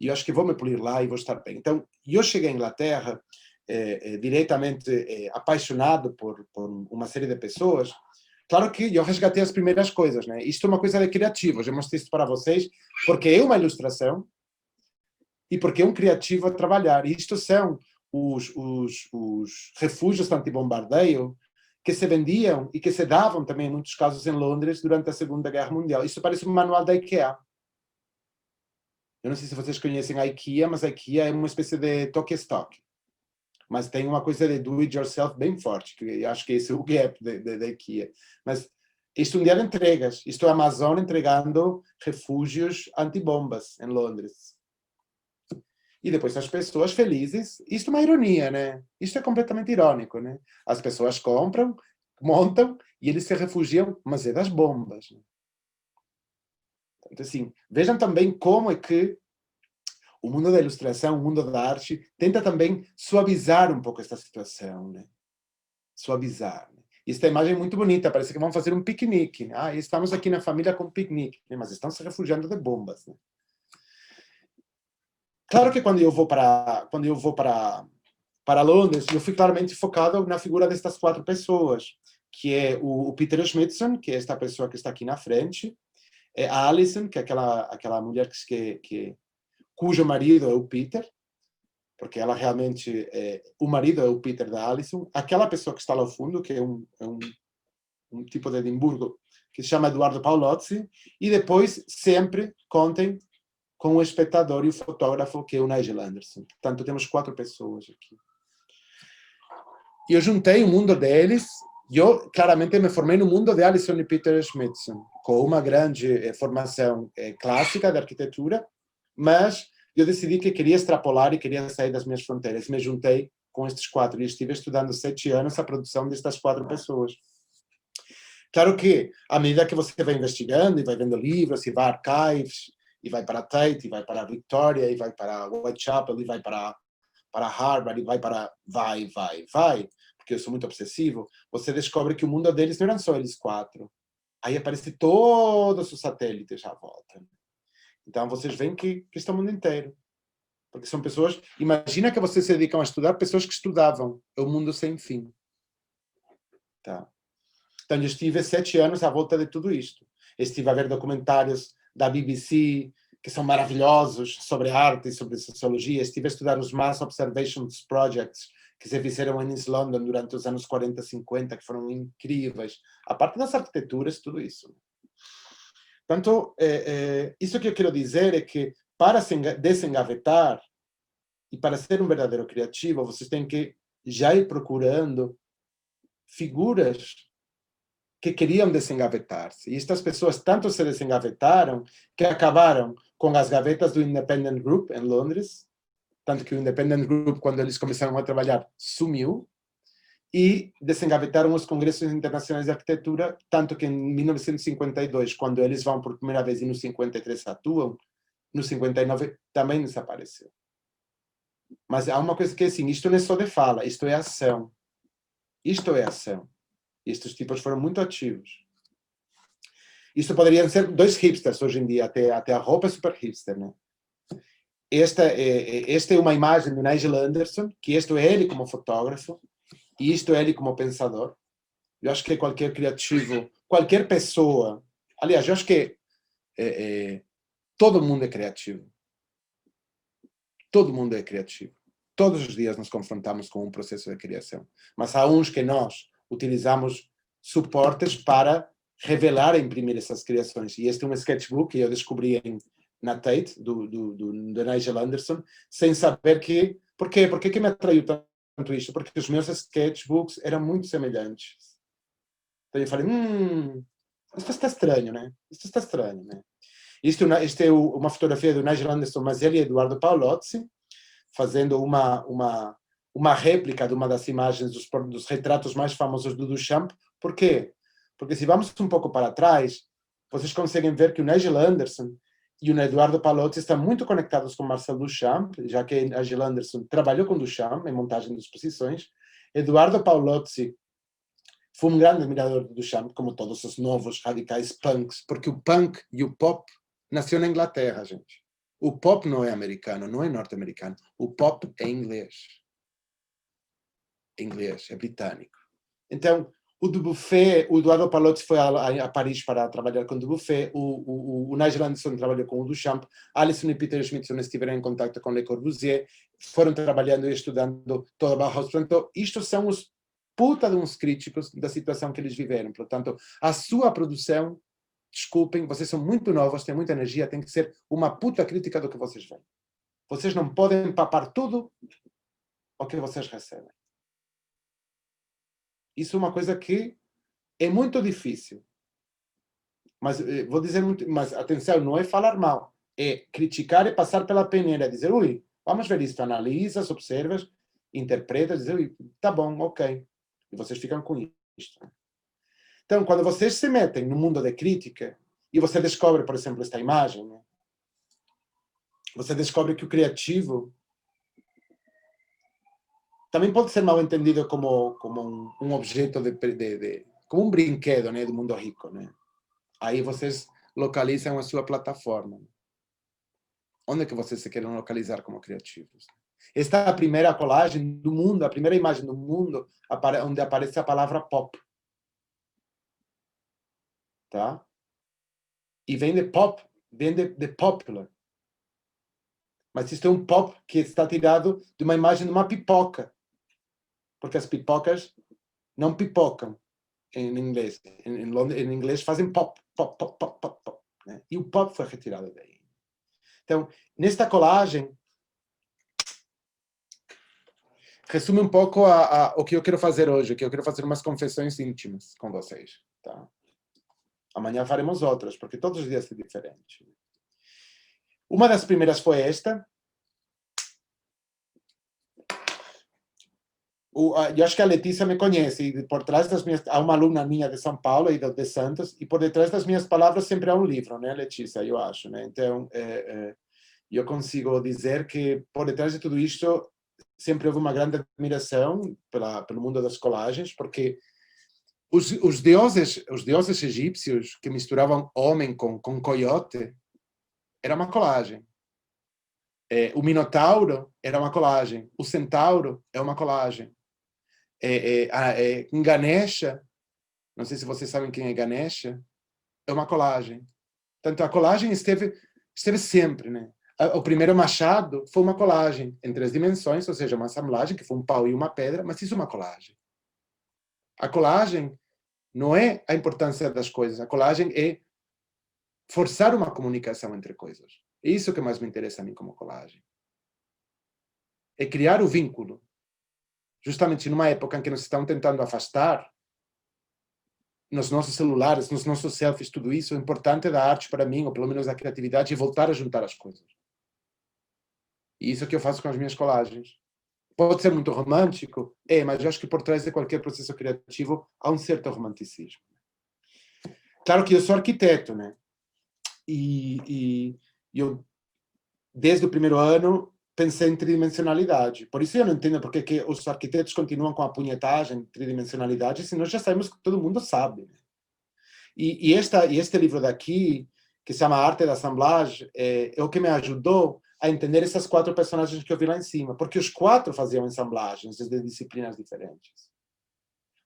e eu acho que vou me polir lá e vou estar bem. Então, eu cheguei à Inglaterra diretamente apaixonado por uma série de pessoas. Claro que eu resgatei as primeiras coisas, né? Isto é uma coisa de criativos. Eu mostrei isso para vocês porque é uma ilustração e porque é um criativo a trabalhar. E isto são os refúgios antibombardeio que se vendiam e que se davam também, em muitos casos, em Londres durante a Segunda Guerra Mundial. Isso parece um manual da IKEA. Eu não sei se vocês conhecem a IKEA, mas a IKEA é uma espécie de toque-estoque. Mas tem uma coisa de do-it-yourself bem forte, que eu acho que esse é o gap da IKEA. Mas isto é um dia de entregas. Isto é a Amazon entregando refúgios antibombas em Londres. E depois as pessoas felizes. Isto é uma ironia, né? Isto é completamente irônico, né? As pessoas compram, montam, e eles se refugiam, mas é das bombas. Né? Então, assim, vejam também como é que o mundo da ilustração, o mundo da arte, tenta também suavizar um pouco esta situação, né? Suavizar. Né? E esta imagem é muito bonita, parece que vão fazer um piquenique. Né? Ah, estamos aqui na família com piquenique, né? Mas estão se refugiando de bombas. Né? Claro que quando eu vou para Londres, eu fui claramente focado na figura destas 4 pessoas, que é o Peter Schmidtson, que é esta pessoa que está aqui na frente, é a Alison, que é aquela mulher cujo marido é o Peter, porque ela realmente o marido é o Peter da Alison, aquela pessoa que está lá ao fundo, que é um tipo de Edimburgo, que se chama Eduardo Paolozzi, e depois sempre contem com o espectador e o fotógrafo, que é o Nigel Anderson. Portanto, temos 4 pessoas aqui. E eu juntei o mundo deles, eu claramente me formei no mundo de Alison e Peter Schmidtson, com uma grande formação clássica de arquitetura, mas eu decidi que queria extrapolar e queria sair das minhas fronteiras. Me juntei com estes 4 e estive estudando 7 anos a produção destas 4 pessoas. Claro que, à medida que você vai investigando e vai vendo livros, e vai a archives, e vai para a Tate, e vai para a Victoria, e vai para a Whitechapel, e vai para Harvard, e vai, porque eu sou muito obsessivo, você descobre que o mundo deles não eram só eles 4. Aí aparecem todos os satélites à volta. Então, vocês veem que está o mundo inteiro. Porque são pessoas... Imagina que vocês se dedicam a estudar pessoas que estudavam. É um mundo sem fim. Tá? Então, eu estive 7 anos à volta de tudo isto. Estive a ver documentários da BBC, que são maravilhosos, sobre arte e sobre sociologia. Estive a estudar os Mass Observations Projects, que se fizeram em East London durante os anos 40, 50, que foram incríveis. A parte das arquiteturas, tudo isso. Portanto, isso que eu quero dizer é que, para se desengavetar e para ser um verdadeiro criativo, vocês têm que já ir procurando figuras que queriam desengavetar-se. E estas pessoas tanto se desengavetaram que acabaram com as gavetas do Independent Group em Londres, tanto que o Independent Group, quando eles começaram a trabalhar, sumiu, e desengavetaram os congressos internacionais de arquitetura, tanto que em 1952, quando eles vão por primeira vez e no 53 atuam, no 59 também desapareceu. Mas há uma coisa que é assim, isto não é só de fala, isto é ação. Isto é ação. Estes tipos foram muito ativos. Isto poderiam ser 2 hipsters hoje em dia, até a roupa é super hipster, né? Esta é uma imagem do Nigel Anderson, que isto é ele como fotógrafo, e isto é ele como pensador. Eu acho que qualquer criativo, qualquer pessoa... Aliás, eu acho que todo mundo é criativo. Todo mundo é criativo. Todos os dias nos confrontamos com um processo de criação. Mas há uns que nós utilizamos suportes para revelar e imprimir essas criações. E este é um sketchbook que eu descobri na Tate, do Nigel Anderson, sem saber que... Por quê? Por que me atraiu tanto isto? Porque os meus sketchbooks eram muito semelhantes. Então eu falei, isto está estranho, né? Isto está estranho, né? Isto é uma fotografia do Nigel Anderson, mas ele e Eduardo Paolozzi, fazendo uma réplica de uma das imagens dos retratos mais famosos do Duchamp. Por quê? Porque se vamos um pouco para trás, vocês conseguem ver que o Nigel Anderson e o Eduardo Paolozzi estão muito conectados com Marcel Duchamp, já que Nigel Anderson trabalhou com Duchamp em montagem de exposições. Eduardo Paolozzi fui um grande admirador do Duchamp, como todos os novos radicais punks, porque o punk e o pop nasceu na Inglaterra, gente. O pop não é americano, não é norte-americano. O pop é inglês. É inglês, é britânico. Então, o Dubuffet, o Eduardo Palozzi foi a Paris para trabalhar com o Dubuffet, o Nigel Anderson trabalhou com o Duchamp, Alison e Peter Schmidt estiveram em contato com Le Corbusier, foram trabalhando e estudando toda a Bauhaus. Portanto, isto são os puta de uns críticos da situação que eles viveram. Portanto, a sua produção, desculpem, vocês são muito novos, têm muita energia, tem que ser uma puta crítica do que vocês veem. Vocês não podem papar tudo o que vocês recebem. Isso é uma coisa que é muito difícil. Mas vou dizer muito, mas atenção, não é falar mal, é criticar e passar pela peneira, dizer, ui, vamos ver isto, analisas, observas, interpretas, dizer, ui, tá bom, ok. E vocês ficam com isto. Então, quando vocês se metem no mundo da crítica, e você descobre, por exemplo, esta imagem, né? Você descobre que o criativo também pode ser mal entendido como um objeto, como um brinquedo, né, do mundo rico, né? Aí vocês localizam a sua plataforma. Onde é que vocês se querem localizar como criativos? Esta é a primeira colagem do mundo, a primeira imagem do mundo onde aparece a palavra pop. Tá? E vem de pop, vem de popular. Mas isso é um pop que está tirado de uma imagem de uma pipoca. Porque as pipocas não pipocam em inglês. Em inglês fazem pop, pop, pop, pop, pop, pop, né? E o pop foi retirado daí. Então, nesta colagem, resume um pouco o que eu quero fazer hoje, que eu quero fazer umas confissões íntimas com vocês. Tá? Amanhã faremos outras, porque todos os dias é diferente. Uma das primeiras foi esta. Eu acho que a Letícia me conhece, e por trás das minhas... Há uma aluna minha de São Paulo e de Santos, e por detrás das minhas palavras sempre há um livro, né, Letícia, eu acho. Né? Então, eu consigo dizer que por detrás de tudo isto sempre houve uma grande admiração pelo mundo das colagens, porque os deuses egípcios que misturavam homem com coiote era uma colagem. O Minotauro era uma colagem. O Centauro é uma colagem. Ganesha, não sei se vocês sabem quem é Ganesha, é uma colagem. Tanto a colagem esteve sempre, né? O primeiro machado foi uma colagem em 3 dimensões, ou seja, uma assemblagem, que foi um pau e uma pedra, mas isso é uma colagem. A colagem não é a importância das coisas, a colagem é forçar uma comunicação entre coisas. É isso que mais me interessa a mim como colagem. É criar o vínculo. Justamente numa época em que nos estão tentando afastar, nos nossos celulares, nos nossos selfies, tudo isso, o importante da arte para mim, ou pelo menos da criatividade, é voltar a juntar as coisas. E isso é o que eu faço com as minhas colagens. Pode ser muito romântico, mas eu acho que por trás de qualquer processo criativo há um certo romanticismo. Claro que eu sou arquiteto, né? E eu, desde o primeiro ano, pensei em tridimensionalidade. Por isso eu não entendo porque que os arquitetos continuam com a punhetagem, tridimensionalidade, se nós já sabemos que todo mundo sabe. Né? E este livro daqui, que se chama Arte da Assemblage, é o que me ajudou a entender essas 4 personagens que eu vi lá em cima, porque os 4 faziam ensamblagens desde disciplinas diferentes.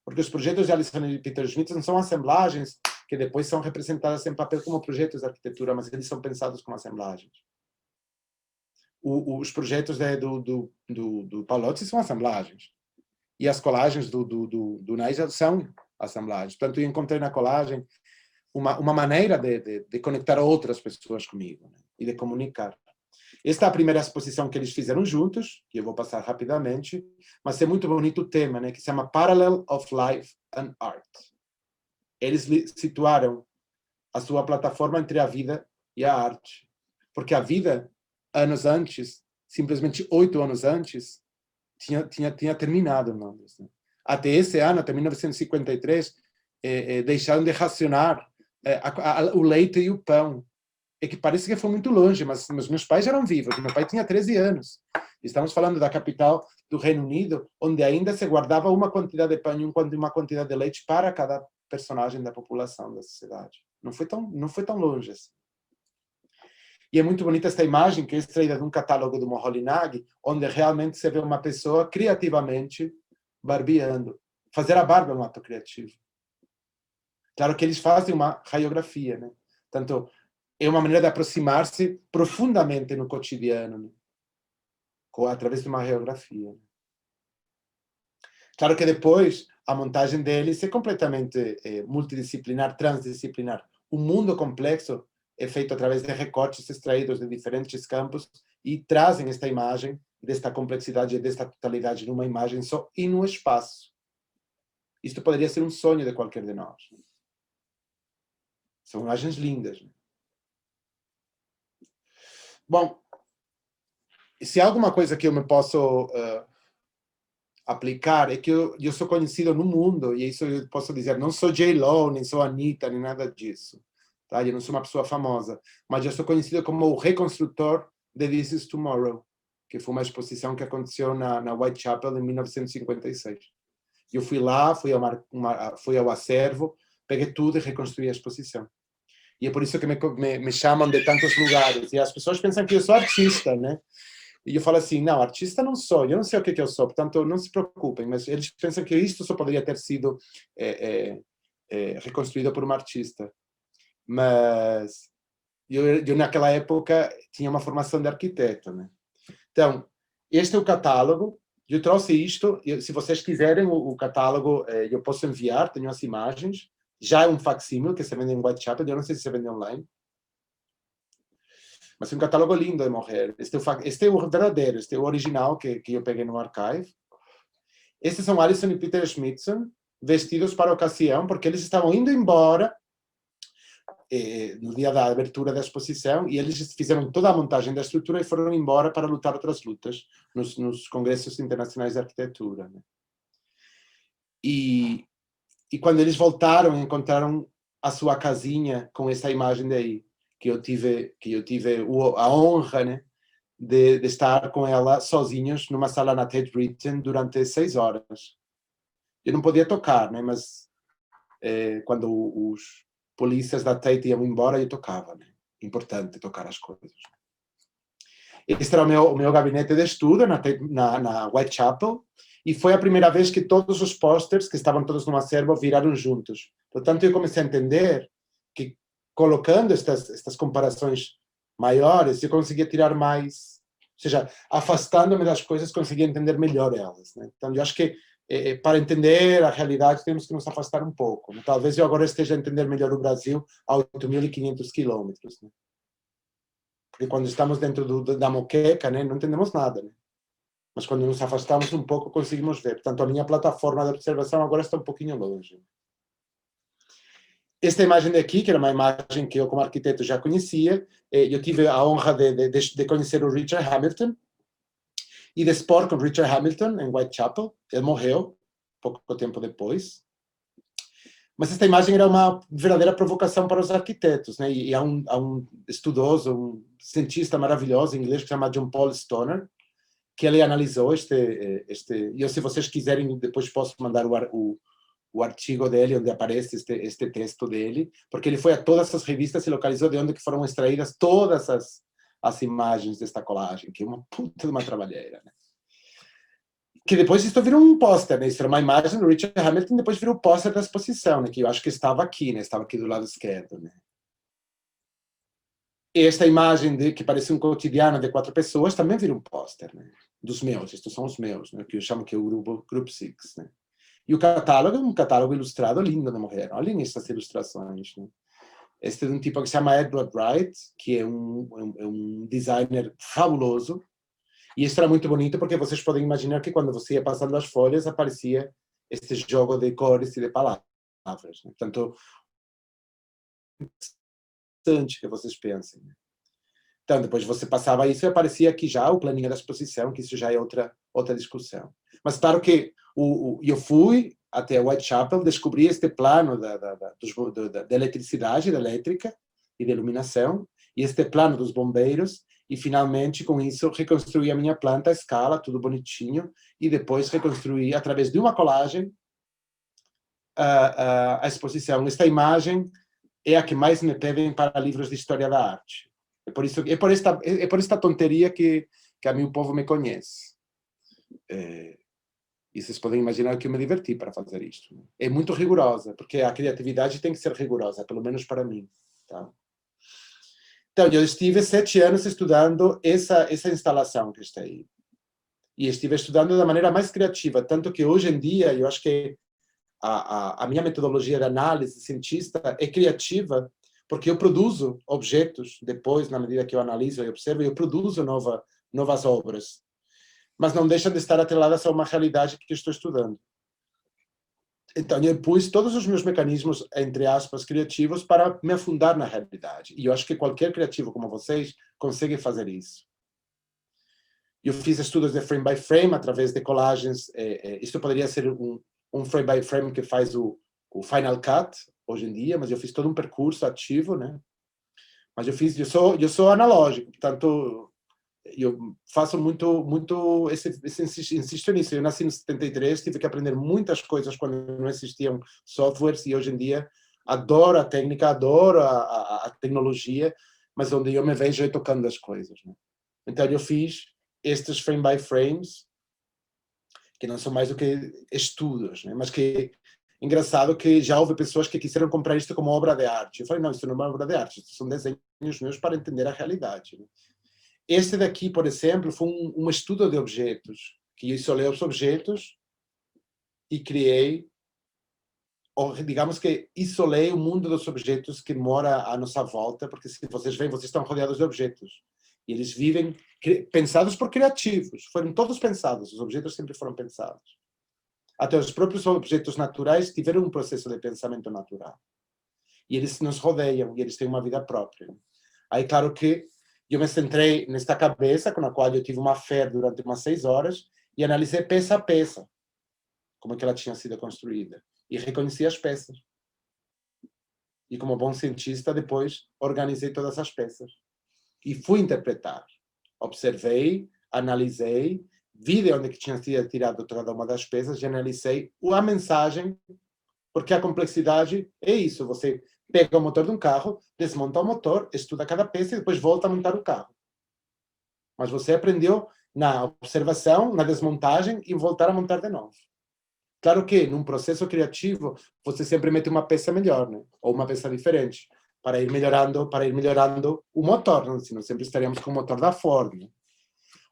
Porque os projetos de Alison e Peter Schmidt não são assemblagens que depois são representadas em papel como projetos de arquitetura, mas eles são pensados como assemblagens. Os projetos do Palozzi são assemblagens. E as colagens do Nigel são assemblagens. Portanto, eu encontrei na colagem uma maneira de conectar outras pessoas comigo, né? E de comunicar. Esta é a primeira exposição que eles fizeram juntos, que eu vou passar rapidamente, mas é muito bonito o tema, né, que se chama Parallel of Life and Art. Eles situaram a sua plataforma entre a vida e a arte. Porque a vida, anos antes, simplesmente 8 anos antes, tinha terminado em Londres. Né? Até esse ano, até 1953, deixaram de racionar o leite e o pão. é que parece que foi muito longe, mas meus pais eram vivos, meu pai tinha 13 anos. Estamos falando da capital do Reino Unido, onde ainda se guardava uma quantidade de pão e uma quantidade de leite para cada personagem da população da sociedade. Não foi tão longe assim. E é muito bonita esta imagem, que é extraída de um catálogo do Moholy-Nagy, onde realmente se vê uma pessoa criativamente barbeando. Fazer a barba é um ato criativo. Claro que eles fazem uma radiografia, né? Portanto, é uma maneira de aproximar-se profundamente no cotidiano, né? Através de uma radiografia. Claro que depois a montagem deles é completamente multidisciplinar, transdisciplinar. O mundo complexo é feito através de recortes extraídos de diferentes campos e trazem esta imagem desta complexidade e desta totalidade numa imagem só e no espaço. Isto poderia ser um sonho de qualquer de nós. São imagens lindas. Bom, se há alguma coisa que eu me posso aplicar, é que eu sou conhecido no mundo, e isso eu posso dizer, não sou J-Lo, nem sou Anitta, nem nada disso. Tá? Eu não sou uma pessoa famosa, mas eu sou conhecido como o reconstrutor de This is Tomorrow, que foi uma exposição que aconteceu na Whitechapel em 1956. Eu fui lá, fui ao acervo, peguei tudo e reconstruí a exposição. E é por isso que me chamam de tantos lugares. E as pessoas pensam que eu sou artista, né? E eu falo assim, não, artista não sou, eu não sei o que eu sou, portanto, não se preocupem, mas eles pensam que isto só poderia ter sido reconstruído por um artista. Mas eu naquela época tinha uma formação de arquiteto, né? Então, este é o catálogo, eu trouxe isto, se vocês quiserem o catálogo, eu posso enviar, tenho as imagens, já é um facsímile que se vende em Whitechapel, eu não sei se vende online. Mas é um catálogo lindo de Moher. Este é o verdadeiro, este é o original que eu peguei no archive. Estes são Alison e Peter Schmidtson, vestidos para a ocasião, porque eles estavam indo embora no dia da abertura da exposição, e eles fizeram toda a montagem da estrutura e foram embora para lutar outras lutas nos congressos internacionais de arquitetura. Né? E quando eles voltaram, encontraram a sua casinha com essa imagem daí, que eu tive a honra, né, de estar com ela sozinhos numa sala na Tate Britain durante 6 horas. Eu não podia tocar, né, mas quando os polícias da Tate iam embora, eu tocava. Né? Importante tocar as coisas. Este era o meu gabinete de estudo na Whitechapel, e foi a primeira vez que todos os posters, que estavam todos no acervo, viraram juntos. Portanto, eu comecei a entender que, colocando estas comparações maiores, eu conseguia tirar mais, ou seja, afastando-me das coisas, conseguia entender melhor elas. Né? Então, eu acho que para entender a realidade temos que nos afastar um pouco. Né? Talvez eu agora esteja a entender melhor o Brasil a 8.500 quilômetros. Né? Porque quando estamos dentro da moqueca, né, não entendemos nada. Né? Mas quando nos afastamos um pouco, conseguimos ver. Portanto, a minha plataforma de observação agora está um pouquinho longe. Esta imagem daqui, que era uma imagem que eu, como arquiteto, já conhecia, eu tive a honra de conhecer o Richard Hamilton e de expor com Richard Hamilton em Whitechapel. Ele morreu pouco tempo depois. Mas esta imagem era uma verdadeira provocação para os arquitetos. Né? E há um estudioso, um cientista maravilhoso inglês que se chama John Paul Stoner, que ele analisou e eu, se vocês quiserem, depois posso mandar o artigo dele, onde aparece este texto dele, porque ele foi a todas as revistas e localizou de onde que foram extraídas todas as imagens desta colagem, que é uma puta de uma trabalheira. Né? Que depois isto virou um pôster, né? Isso era uma imagem do Richard Hamilton, depois virou o pôster da exposição, né? Que eu acho que estava aqui, né? Estava aqui do lado esquerdo, né? Esta imagem que parece um cotidiano de 4 pessoas também vira um pôster, né? Dos meus, estes são os meus, né? Que eu chamo que é o Group 6, né? E o catálogo é um catálogo ilustrado lindo da Moher. Olhem essas ilustrações, né? Este é de um tipo que se chama Edward Wright, que é um designer fabuloso. E isso era muito bonito porque vocês podem imaginar que quando você ia passando as folhas aparecia este jogo de cores e de palavras. Né? Portanto, interessante que vocês pensem. Então, depois você passava isso e aparecia aqui já o planinho da exposição, que isso já é outra discussão. Mas claro que eu fui até Whitechapel, descobri este plano da eletricidade, da elétrica e da iluminação, e este plano dos bombeiros, e finalmente, com isso, reconstruí a minha planta à escala, tudo bonitinho, e depois reconstruí, através de uma colagem, a exposição. Esta imagem é a que mais me pedem para livros de história da arte. É por esta tonteria que a mim o povo me conhece. E vocês podem imaginar que eu me diverti para fazer isto. É muito rigorosa, porque a criatividade tem que ser rigorosa, pelo menos para mim. Tá? Então, eu estive 7 anos estudando essa instalação que está aí. E estive estudando da maneira mais criativa, tanto que hoje em dia, eu acho que a minha metodologia de análise cientista é criativa, porque eu produzo objetos, depois, na medida que eu analiso e observo, eu produzo novas obras. Mas não deixam de estar atreladas a uma realidade que eu estou estudando. Então, eu pus todos os meus mecanismos, entre aspas, criativos, para me afundar na realidade. E eu acho que qualquer criativo como vocês consegue fazer isso. Eu fiz estudos de frame by frame, através de colagens. Isso poderia ser um frame by frame que faz o Final Cut, hoje em dia, mas eu fiz todo um percurso ativo, né? Mas eu sou analógico, portanto, eu faço muito insisto nisso. Eu nasci em 73, tive que aprender muitas coisas quando não existiam softwares, e hoje em dia adoro a técnica, adoro a tecnologia, mas onde eu me vejo é tocando as coisas, né? Então eu fiz estes frame by frames, que não são mais do que estudos, né? Mas que engraçado que já houve pessoas que quiseram comprar isto como obra de arte. Eu falei, não, isso não é uma obra de arte, isso são desenhos meus para entender a realidade, né? Este daqui, por exemplo, foi um estudo de objetos, que eu isolei os objetos e criei, ou digamos que isolei o mundo dos objetos que mora à nossa volta, porque se vocês veem, vocês estão rodeados de objetos. E eles vivem pensados por criativos, foram todos pensados, os objetos sempre foram pensados. Até os próprios objetos naturais tiveram um processo de pensamento natural. E eles nos rodeiam, e eles têm uma vida própria. Aí, claro que eu me centrei nesta cabeça, com a qual eu tive uma fé durante umas 6 horas, e analisei peça a peça, como é que ela tinha sido construída. E reconheci as peças. E como bom cientista, depois organizei todas as peças. E fui interpretar. Observei, analisei, vi de onde que tinha sido tirado cada uma das peças e analisei a mensagem, porque a complexidade é isso. Você pega o motor de um carro, desmonta o motor, estuda cada peça e depois volta a montar o carro. Mas você aprendeu na observação, na desmontagem e voltar a montar de novo. Claro que num processo criativo você sempre mete uma peça melhor, né? Ou uma peça diferente, para ir melhorando o motor, né? Senão sempre estaríamos com o motor da Ford, né?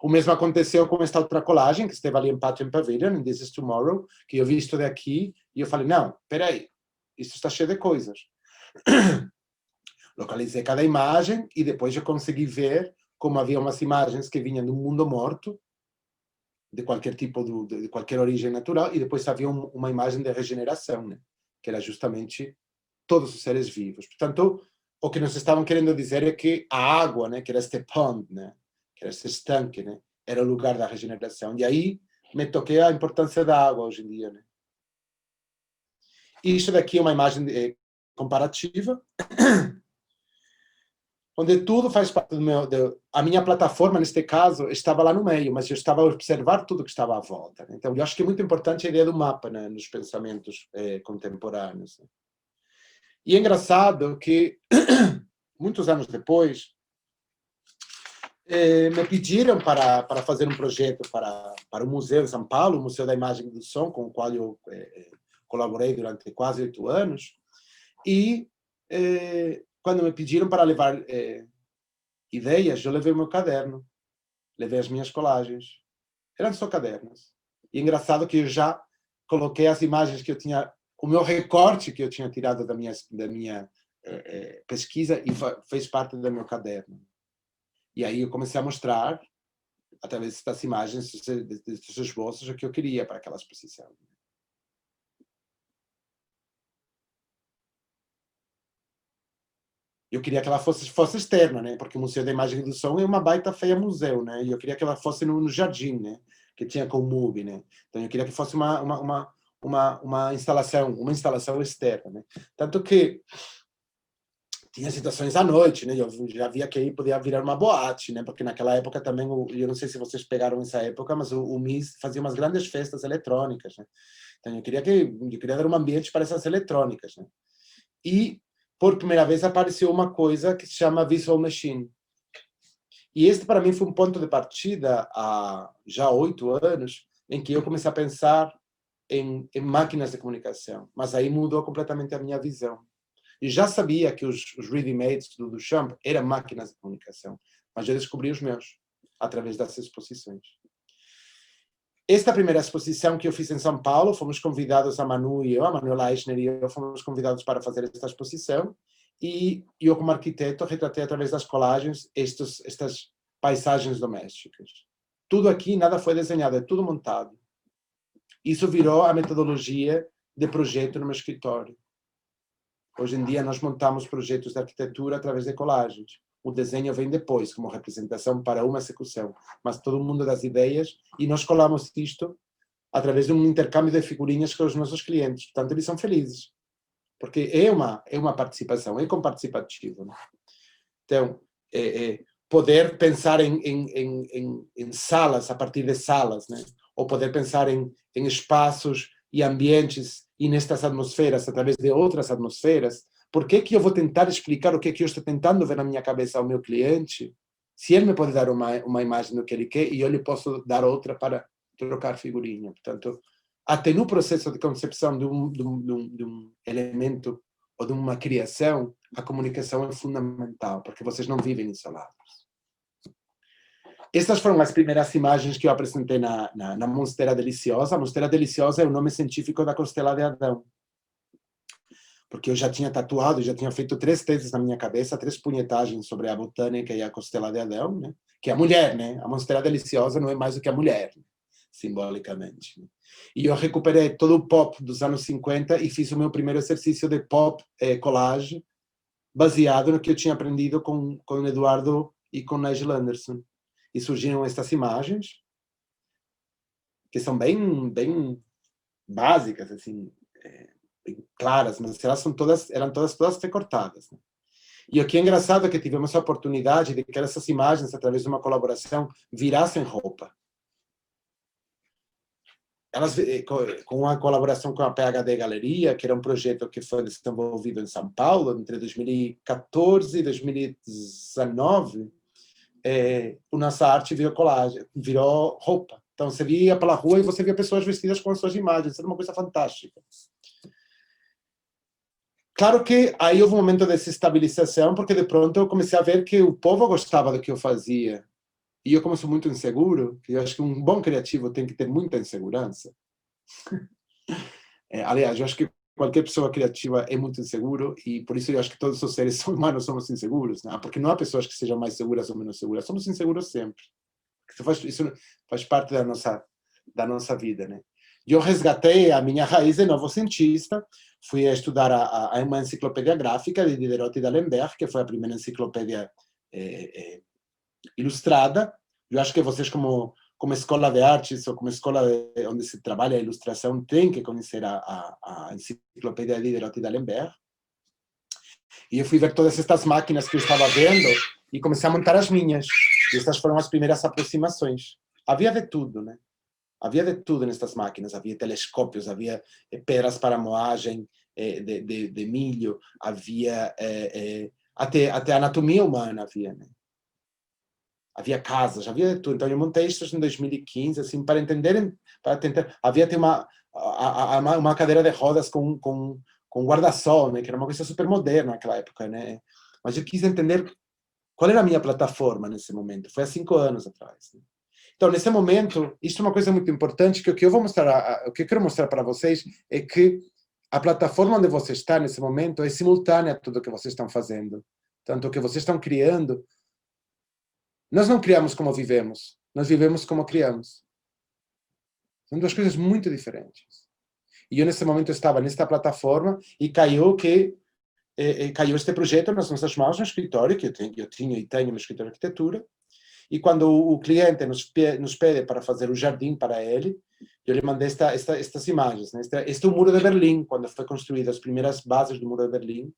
O mesmo aconteceu com esta outra colagem que esteve ali em Patrick Pavilion, em This is Tomorrow, que eu vi isto daqui e eu falei, não, peraí, isso está cheio de coisas. Localizei cada imagem e depois eu consegui ver como havia umas imagens que vinham do mundo morto, de qualquer tipo, de qualquer origem natural, e depois havia uma imagem de regeneração, né? Que era justamente todos os seres vivos. Portanto, o que nos estavam querendo dizer é que a água, né, que era este pond, né, que era este estanque, né, era o lugar da regeneração. E aí me toquei a importância da água hoje em dia, né? E isso daqui é uma imagem comparativa, onde tudo faz parte do meu... A minha plataforma, neste caso, estava lá no meio, mas eu estava a observar tudo que estava à volta. Né? Então, eu acho que é muito importante a ideia do mapa, né, nos pensamentos contemporâneos. Né? E é engraçado que, muitos anos depois, me pediram para fazer um projeto para o museu em São Paulo, o Museu da Imagem e do Som, com o qual eu colaborei durante quase 8 anos, e quando me pediram para levar ideias, eu levei o meu caderno, levei as minhas colagens, eram só cadernos. E é engraçado que eu já coloquei as imagens que eu tinha, o meu recorte que eu tinha tirado da minha pesquisa e fez parte do meu caderno. E aí eu comecei a mostrar, através das imagens, desses esboços, o que eu queria para aquela exposição. Eu queria que ela fosse externa, né? Porque o Museu da Imagem e do Som é uma baita feia museu, né? E eu queria que ela fosse no jardim, né? Que tinha com o MUBI, né? Então eu queria que fosse uma instalação externa, né? Tanto que tinha situações à noite, né? Eu já via que aí podia virar uma boate, né? Porque naquela época também, eu não sei se vocês pegaram essa época, mas o MIS fazia umas grandes festas eletrônicas, né? Então eu queria dar um ambiente para essas eletrônicas, né? E por primeira vez apareceu uma coisa que se chama Visual Machine. E este para mim foi um ponto de partida há já 8 anos, em que eu comecei a pensar em máquinas de comunicação, mas aí mudou completamente a minha visão. Eu já sabia que os ready-mades do Duchamp eram máquinas de comunicação, mas eu descobri os meus, através das exposições. Esta primeira exposição que eu fiz em São Paulo, fomos convidados, a Manu e eu, a Manuela Eichner e eu, fomos convidados para fazer esta exposição, e eu, como arquiteto, retratei através das colagens estas paisagens domésticas. Tudo aqui, nada foi desenhado, é tudo montado. Isso virou a metodologia de projeto no meu escritório. Hoje em dia, nós montamos projetos de arquitetura através de colagens. O desenho vem depois, como representação para uma execução, mas todo mundo das ideias, e nós colamos isto através de um intercâmbio de figurinhas com os nossos clientes. Portanto, eles são felizes, porque é uma participação, é comparticipativo. Né? Então, poder pensar em salas, a partir de salas, né? Ou poder pensar em espaços e ambientes e nestas atmosferas, através de outras atmosferas. Por que eu vou tentar explicar o que eu estou tentando ver na minha cabeça ao meu cliente, se ele me pode dar uma imagem do que ele quer e eu lhe posso dar outra para trocar figurinha? Portanto, até no processo de concepção de um elemento ou de uma criação, a comunicação é fundamental, porque vocês não vivem isolados. Estas foram as primeiras imagens que eu apresentei na Monstera Deliciosa. A Monstera Deliciosa é o nome científico da costela de Adão. Porque eu já tinha tatuado, já tinha feito 3 teses na minha cabeça, 3 punhetagens sobre a botânica e a costela de Adão, né? Que é a mulher, né? A Monstera Deliciosa não é mais do que a mulher, né? Simbolicamente. Né? E eu recuperei todo o pop dos anos 50 e fiz o meu primeiro exercício de pop collage, baseado no que eu tinha aprendido com o Eduardo e com Nigel Anderson. E surgiram estas imagens, que são bem básicas, assim, bem claras, mas elas eram todas recortadas. Né? E o que é engraçado é que tivemos a oportunidade de que essas imagens, através de uma colaboração, virassem roupa. Elas, com uma colaboração com a PhD Galeria, que era um projeto que foi desenvolvido em São Paulo entre 2014 e 2019, a nossa arte virou colagem, virou roupa. Então, você via pela rua e você via pessoas vestidas com as suas imagens. Era uma coisa fantástica. Claro que aí houve um momento de desestabilização, porque de pronto eu comecei a ver que o povo gostava do que eu fazia. E eu, como sou muito inseguro, que eu acho que um bom criativo tem que ter muita insegurança. Aliás, eu acho que qualquer pessoa criativa é muito inseguro, e por isso eu acho que todos os seres humanos somos inseguros, né? Porque não há pessoas que sejam mais seguras ou menos seguras, somos inseguros sempre. Isso faz parte da nossa vida, né? Eu resgatei a minha raiz de novo cientista, fui a estudar uma enciclopédia gráfica de Diderot e d'Alembert, que foi a primeira enciclopédia ilustrada. Eu acho que vocês, como escola de artes ou como escola onde se trabalha a ilustração, têm que conhecer a enciclopédia de Diderot e d'Alembert. E eu fui ver todas estas máquinas que eu estava vendo e comecei a montar as minhas. E estas foram as primeiras aproximações. Havia de tudo, né? Havia de tudo nestas máquinas. Havia telescópios, havia pedras para moagem de milho, havia até anatomia humana havia, né? Havia casas, havia de tudo. Então eu montei isto em 2015, assim, para entenderem, para tentar. Havia até uma cadeira de rodas com guarda-sol, né? Que era uma coisa super moderna naquela época, né? Mas eu quis entender qual era a minha plataforma nesse momento. Foi há 5 anos atrás. Né? Então, nesse momento, isso é uma coisa muito importante, que o que eu vou mostrar, o que eu quero mostrar para vocês é que a plataforma onde você está nesse momento é simultânea a tudo o que vocês estão fazendo. Tanto o que vocês estão criando. Nós não criamos como vivemos, nós vivemos como criamos. São 2 coisas muito diferentes. E eu, nesse momento, estava nesta plataforma e caiu este projeto nas nossas mãos no escritório, que eu tinha e tenho no escritório de arquitetura. E quando o cliente nos pede para fazer o jardim para ele, eu lhe mandei estas imagens. Né? Este é o Muro de Berlim, quando foi construído as primeiras bases do Muro de Berlim.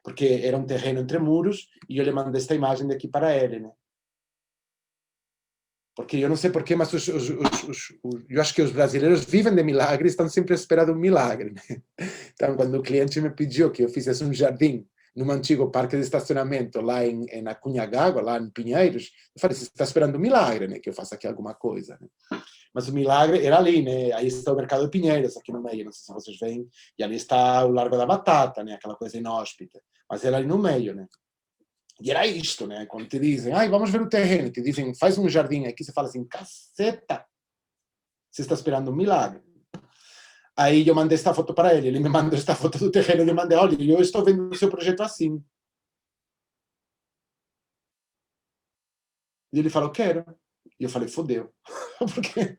porque era um terreno entre muros, e eu lhe mandei esta imagem daqui para ele, né? Porque eu não sei porquê, mas eu acho que os brasileiros vivem de milagres, estão sempre esperando um milagre, né? Então, quando o cliente me pediu que eu fizesse um jardim num antigo parque de estacionamento lá em Acunhagawa, lá em Pinheiros, eu falei, você está esperando um milagre, né? Que eu faça aqui alguma coisa, né? Mas o milagre era ali, né? Aí está o Mercado de Pinheiros, aqui no meio, não sei se vocês veem, e ali está o Largo da Batata, né? Aquela coisa inóspita. Mas era ali no meio, né? E era isto, né? Quando te dizem, ai, vamos ver o terreno, te dizem, faz um jardim aqui, você fala assim, caceta, você está esperando um milagre. Aí eu mandei esta foto para ele me mandou esta foto do terreno, eu mandei, olha, eu estou vendo o seu projeto assim. E ele falou, quero. E eu falei, fodeu. Porque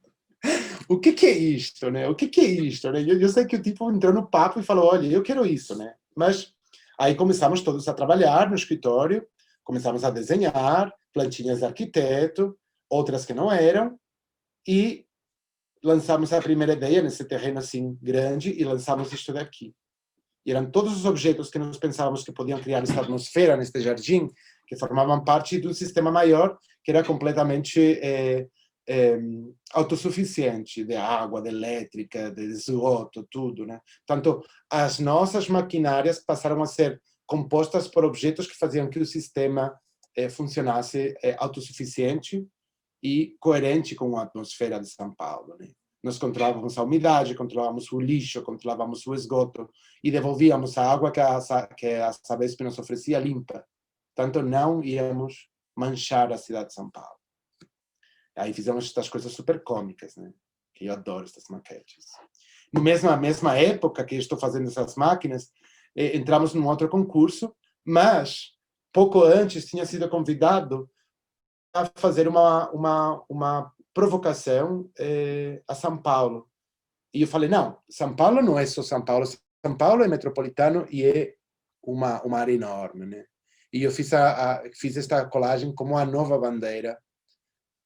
o que é isto, né? O que é isto, né? Eu sei que o tipo entrou no papo e falou, olha, eu quero isso, né? Mas aí começamos todos a trabalhar no escritório, começamos a desenhar, plantinhas de arquiteto, outras que não eram, e lançamos a primeira ideia nesse terreno assim grande e lançamos isto daqui. E eram todos os objetos que nós pensávamos que podiam criar esta atmosfera neste jardim, que formavam parte de um sistema maior que era completamente autossuficiente, de água, de elétrica, de esgoto, tudo, né? Portanto, as nossas maquinárias passaram a ser compostas por objetos que faziam que o sistema funcionasse autossuficiente e coerente com a atmosfera de São Paulo, né? Nós controlávamos a umidade, controlávamos o lixo, controlávamos o esgoto e devolvíamos a água que a Sabesp nos oferecia limpa. Tanto não íamos manchar a cidade de São Paulo. Aí fizemos estas coisas super cômicas, né? Que eu adoro essas maquetes. Na mesma época que eu estou fazendo essas máquinas, entramos num outro concurso, mas pouco antes tinha sido convidado a fazer uma provocação a São Paulo. E eu falei, não, São Paulo não é só São Paulo é metropolitano e é uma área enorme, né? E eu fiz esta colagem como a nova bandeira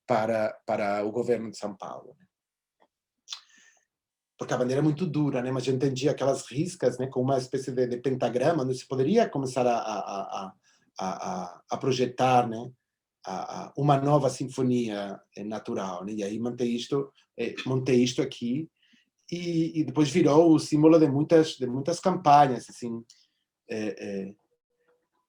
para o governo de São Paulo. Né? Porque a bandeira é muito dura, né? Mas eu entendi aquelas riscas, né? Com uma espécie de pentagrama, onde se poderia começar a projetar, né? Uma nova sinfonia natural, né? E aí montei isto aqui e depois virou o símbolo de muitas campanhas, assim.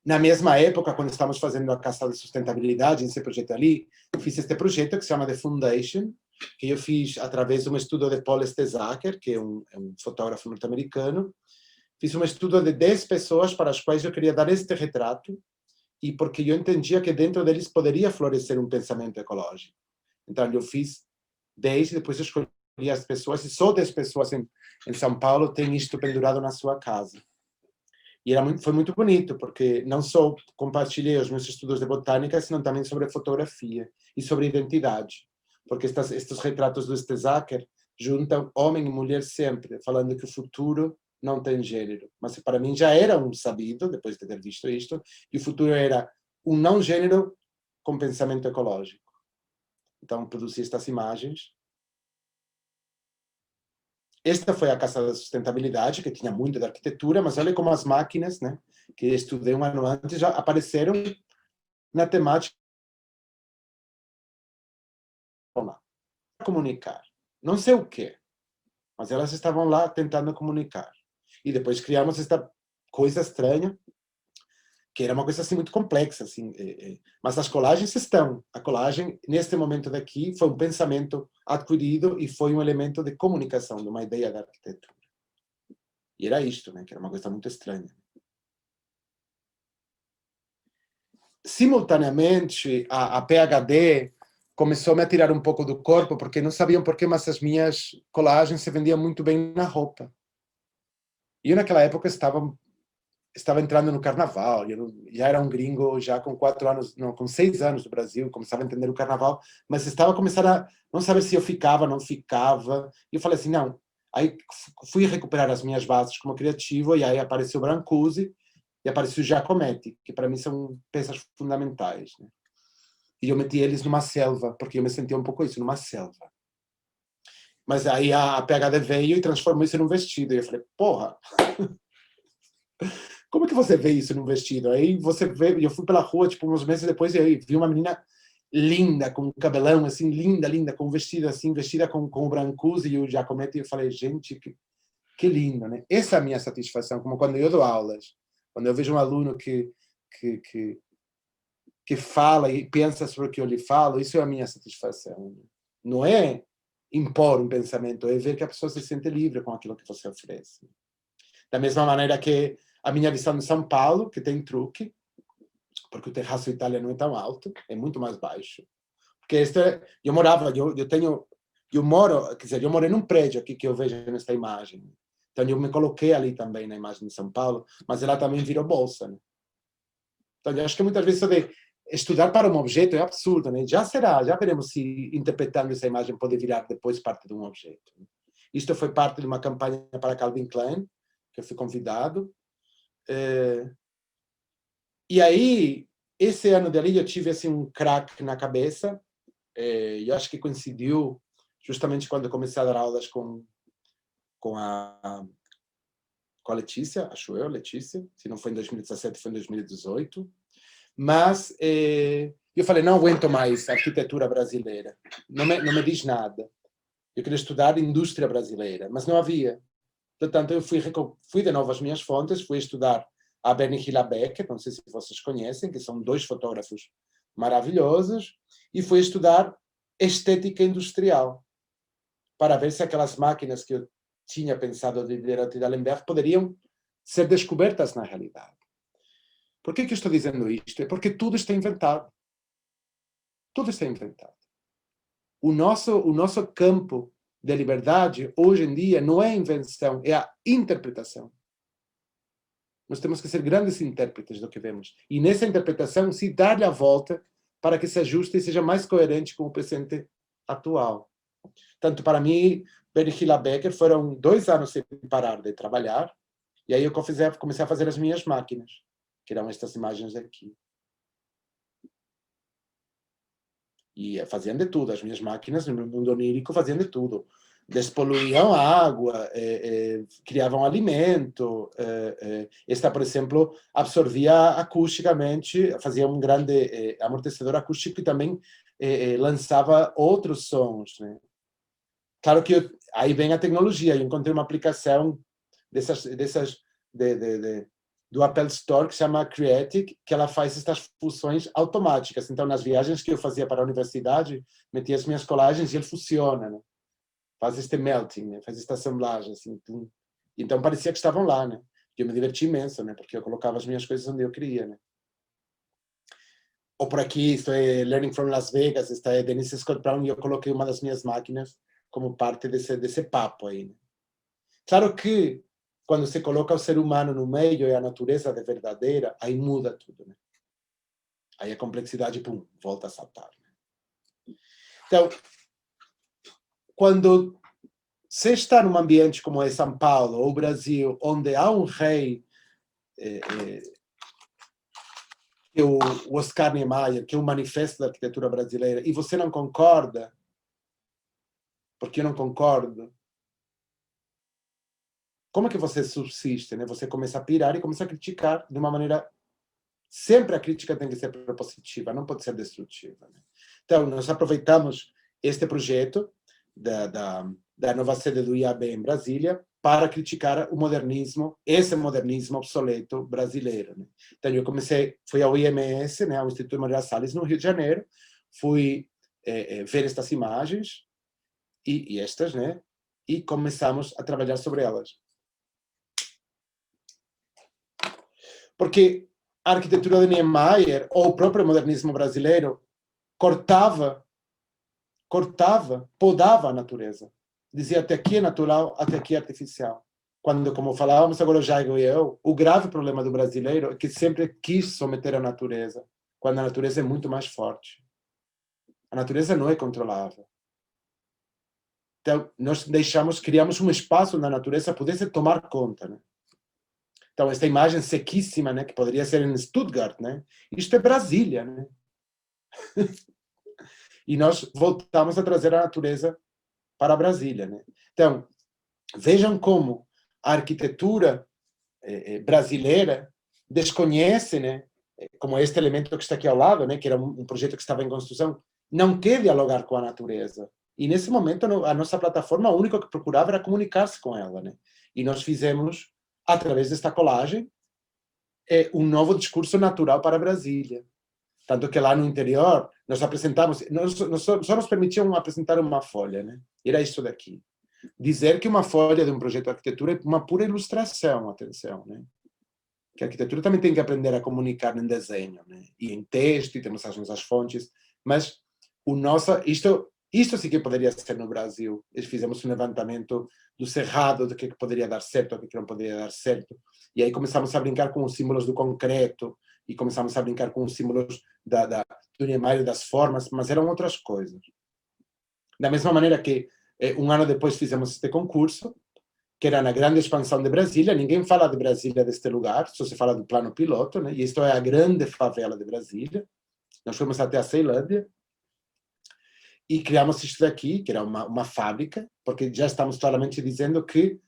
Na mesma época, quando estávamos fazendo a Casa da Sustentabilidade, esse projeto ali, fiz este projeto que se chama The Foundation, que eu fiz através de um estudo de Paul Stezaker, que é um fotógrafo norte-americano. Fiz um estudo de 10 pessoas para as quais eu queria dar este retrato, e porque eu entendia que dentro deles poderia florescer um pensamento ecológico. Então, eu fiz 10 e depois eu escolhi as pessoas, e só 10 pessoas em São Paulo têm isto pendurado na sua casa. E foi muito bonito, porque não só compartilhei os meus estudos de botânica, senão também sobre fotografia e sobre identidade. Porque estes retratos do Stezaker juntam homem e mulher sempre, falando que o futuro não tem gênero. Mas para mim já era um sabido, depois de ter visto isto, e o futuro era um não gênero com pensamento ecológico. Então, produzi estas imagens. Esta foi a Casa da Sustentabilidade, que tinha muito de arquitetura, mas olha como as máquinas, né, que eu estudei um ano antes, já apareceram na temática comunicar. Não sei o quê, mas elas estavam lá tentando comunicar. E depois criamos esta coisa estranha, que era uma coisa assim muito complexa, assim, mas as colagens estão. A colagem, neste momento daqui, foi um pensamento adquirido e foi um elemento de comunicação, de uma ideia da arquitetura. E era isto, né, que era uma coisa muito estranha. Simultaneamente, a PhD começou a me tirar um pouco do corpo, porque não sabiam por que, mas as minhas colagens se vendiam muito bem na roupa. E eu, naquela época, estava entrando no carnaval, eu já era um gringo já com 4 anos, não, com 6 anos do Brasil, começava a entender o carnaval, mas estava começando a não saber se eu ficava, não ficava, e eu falei assim, não, aí fui recuperar as minhas bases como criativo, e aí apareceu Brancusi, e apareceu Giacometti, que para mim são peças fundamentais, né? E eu meti eles numa selva, porque eu me sentia um pouco isso, numa selva. Mas aí a PhD veio e transformou isso num vestido, e eu falei, porra! Como é que você vê isso num vestido? Aí você vê, eu fui pela rua, tipo, uns meses depois, e aí vi uma menina linda, com um cabelão, assim, linda, linda, com um vestido assim, vestida com o Brancusi e o Giacometti, e eu falei, gente, que lindo, né? Essa é a minha satisfação, como quando eu dou aulas, quando eu vejo um aluno que, que, que fala e pensa sobre o que eu lhe falo, isso é a minha satisfação. Não é impor um pensamento, é ver que a pessoa se sente livre com aquilo que você oferece. Da mesma maneira que a minha visão de São Paulo, que tem truque, porque o terraço Itália não é tão alto, é muito mais baixo. Porque eu morava, eu moro, quer dizer, eu moro num prédio aqui que eu vejo nesta imagem. Então eu me coloquei ali também na imagem de São Paulo, mas ela também virou bolsa, né? Então eu acho que muitas vezes de estudar para um objeto é absurdo, né? Já veremos se interpretando essa imagem pode virar depois parte de um objeto. Né? Isto foi parte de uma campanha para Calvin Klein, que eu fui convidado. E aí, esse ano dali, eu tive assim, um crack na cabeça. Eu acho que coincidiu justamente quando eu comecei a dar aulas com a Letícia, acho eu, Letícia. Se não foi em 2017, foi em 2018. Mas eu falei, não aguento mais a arquitetura brasileira. Não me diz nada. Eu queria estudar indústria brasileira, mas não havia. Portanto, eu fui de novo às minhas fontes, fui estudar a Bernie Hiller-Becker, não sei se vocês conhecem, que são dois fotógrafos maravilhosos, e fui estudar estética industrial, para ver se aquelas máquinas que eu tinha pensado de Leroy Dallenberg poderiam ser descobertas na realidade. Por que eu estou dizendo isto? É porque tudo está inventado. Tudo está inventado. O nosso campo de liberdade, hoje em dia, não é a invenção, é a interpretação. Nós temos que ser grandes intérpretes do que vemos. E nessa interpretação, se dar-lhe a volta para que se ajuste e seja mais coerente com o presente atual. Tanto para mim, Bernie Hiller-Becker foram 2 anos sem parar de trabalhar, e aí eu comecei a fazer as minhas máquinas, que eram estas imagens aqui. E faziam de tudo, as minhas máquinas no mundo onírico faziam de tudo. Despoluíam água, criavam alimento. Esta, por exemplo, absorvia acusticamente, fazia um grande amortecedor acústico e também lançava outros sons. Né? Claro que aí vem a tecnologia. Eu encontrei uma aplicação do Apple Store que se chama Creatic, que ela faz estas funções automáticas. Então, nas viagens que eu fazia para a universidade, metia as minhas colagens e ele funciona, né? Faz este melting, né? Faz esta assemblagem, assim. Então, parecia que estavam lá, né? Eu me diverti imenso, né? Porque eu colocava as minhas coisas onde eu queria, né? Ou por aqui, isto é Learning from Las Vegas, esta é Denise Scott Brown, e eu coloquei uma das minhas máquinas como parte desse papo aí, né? Claro que quando se coloca o ser humano no meio e a natureza de verdadeira, aí muda tudo, né? Aí a complexidade, pum, volta a saltar. Né? Então, quando você está num ambiente como é São Paulo ou Brasil, onde há um rei, que é o Oscar Niemeyer, que é um manifesto da arquitetura brasileira, e você não concorda, porque eu não concordo, como é que você subsiste? Né? Você começa a pirar e começa a criticar de uma maneira... Sempre a crítica tem que ser propositiva, não pode ser destrutiva. Né? Então, nós aproveitamos este projeto da nova sede do IAB em Brasília para criticar o modernismo, esse modernismo obsoleto brasileiro. Né? Então, eu fui ao IMS, né, ao Instituto Moreira Salles, no Rio de Janeiro, fui ver estas imagens, e estas, né, e começamos a trabalhar sobre elas. Porque a arquitetura de Niemeyer, ou o próprio modernismo brasileiro, cortava, podava a natureza. Dizia, até aqui é natural, até aqui é artificial. Quando, como falávamos agora o Jaigo e eu, o grave problema do brasileiro é que sempre quis someter a natureza, quando a natureza é muito mais forte. A natureza não é controlável. Então, nós criamos um espaço onde a natureza pudesse tomar conta, né? Então, esta imagem sequíssima, né, que poderia ser em Stuttgart, né? Isto é Brasília, né? E nós voltamos a trazer a natureza para Brasília, né? Então, vejam como a arquitetura brasileira desconhece, né, como este elemento que está aqui ao lado, né, que era um projeto que estava em construção, não quer dialogar com a natureza. E nesse momento a nossa plataforma, o único que procurava era comunicar-se com ela, né? E nós fizemos, através desta colagem, um novo discurso natural para Brasília. Tanto que lá no interior, nós apresentamos, só nos permitiam apresentar uma folha, né? Era isso daqui. Dizer que uma folha de um projeto de arquitetura é uma pura ilustração, atenção, né? Que a arquitetura também tem que aprender a comunicar em desenho, né? E em texto, e temos as nossas fontes, mas isto sim que poderia ser no Brasil. Fizemos um levantamento do cerrado, do que poderia dar certo, do que não poderia dar certo. E aí começamos a brincar com os símbolos do concreto, e começamos a brincar com os símbolos do Niemeyer, das formas, mas eram outras coisas. Da mesma maneira que um ano depois fizemos este concurso, que era na grande expansão de Brasília. Ninguém fala de Brasília deste lugar, só se fala do plano piloto, né? E isto é a grande favela de Brasília. Nós fomos até a Ceilândia e criamos isto daqui, que era uma fábrica, porque já estamos claramente dizendo que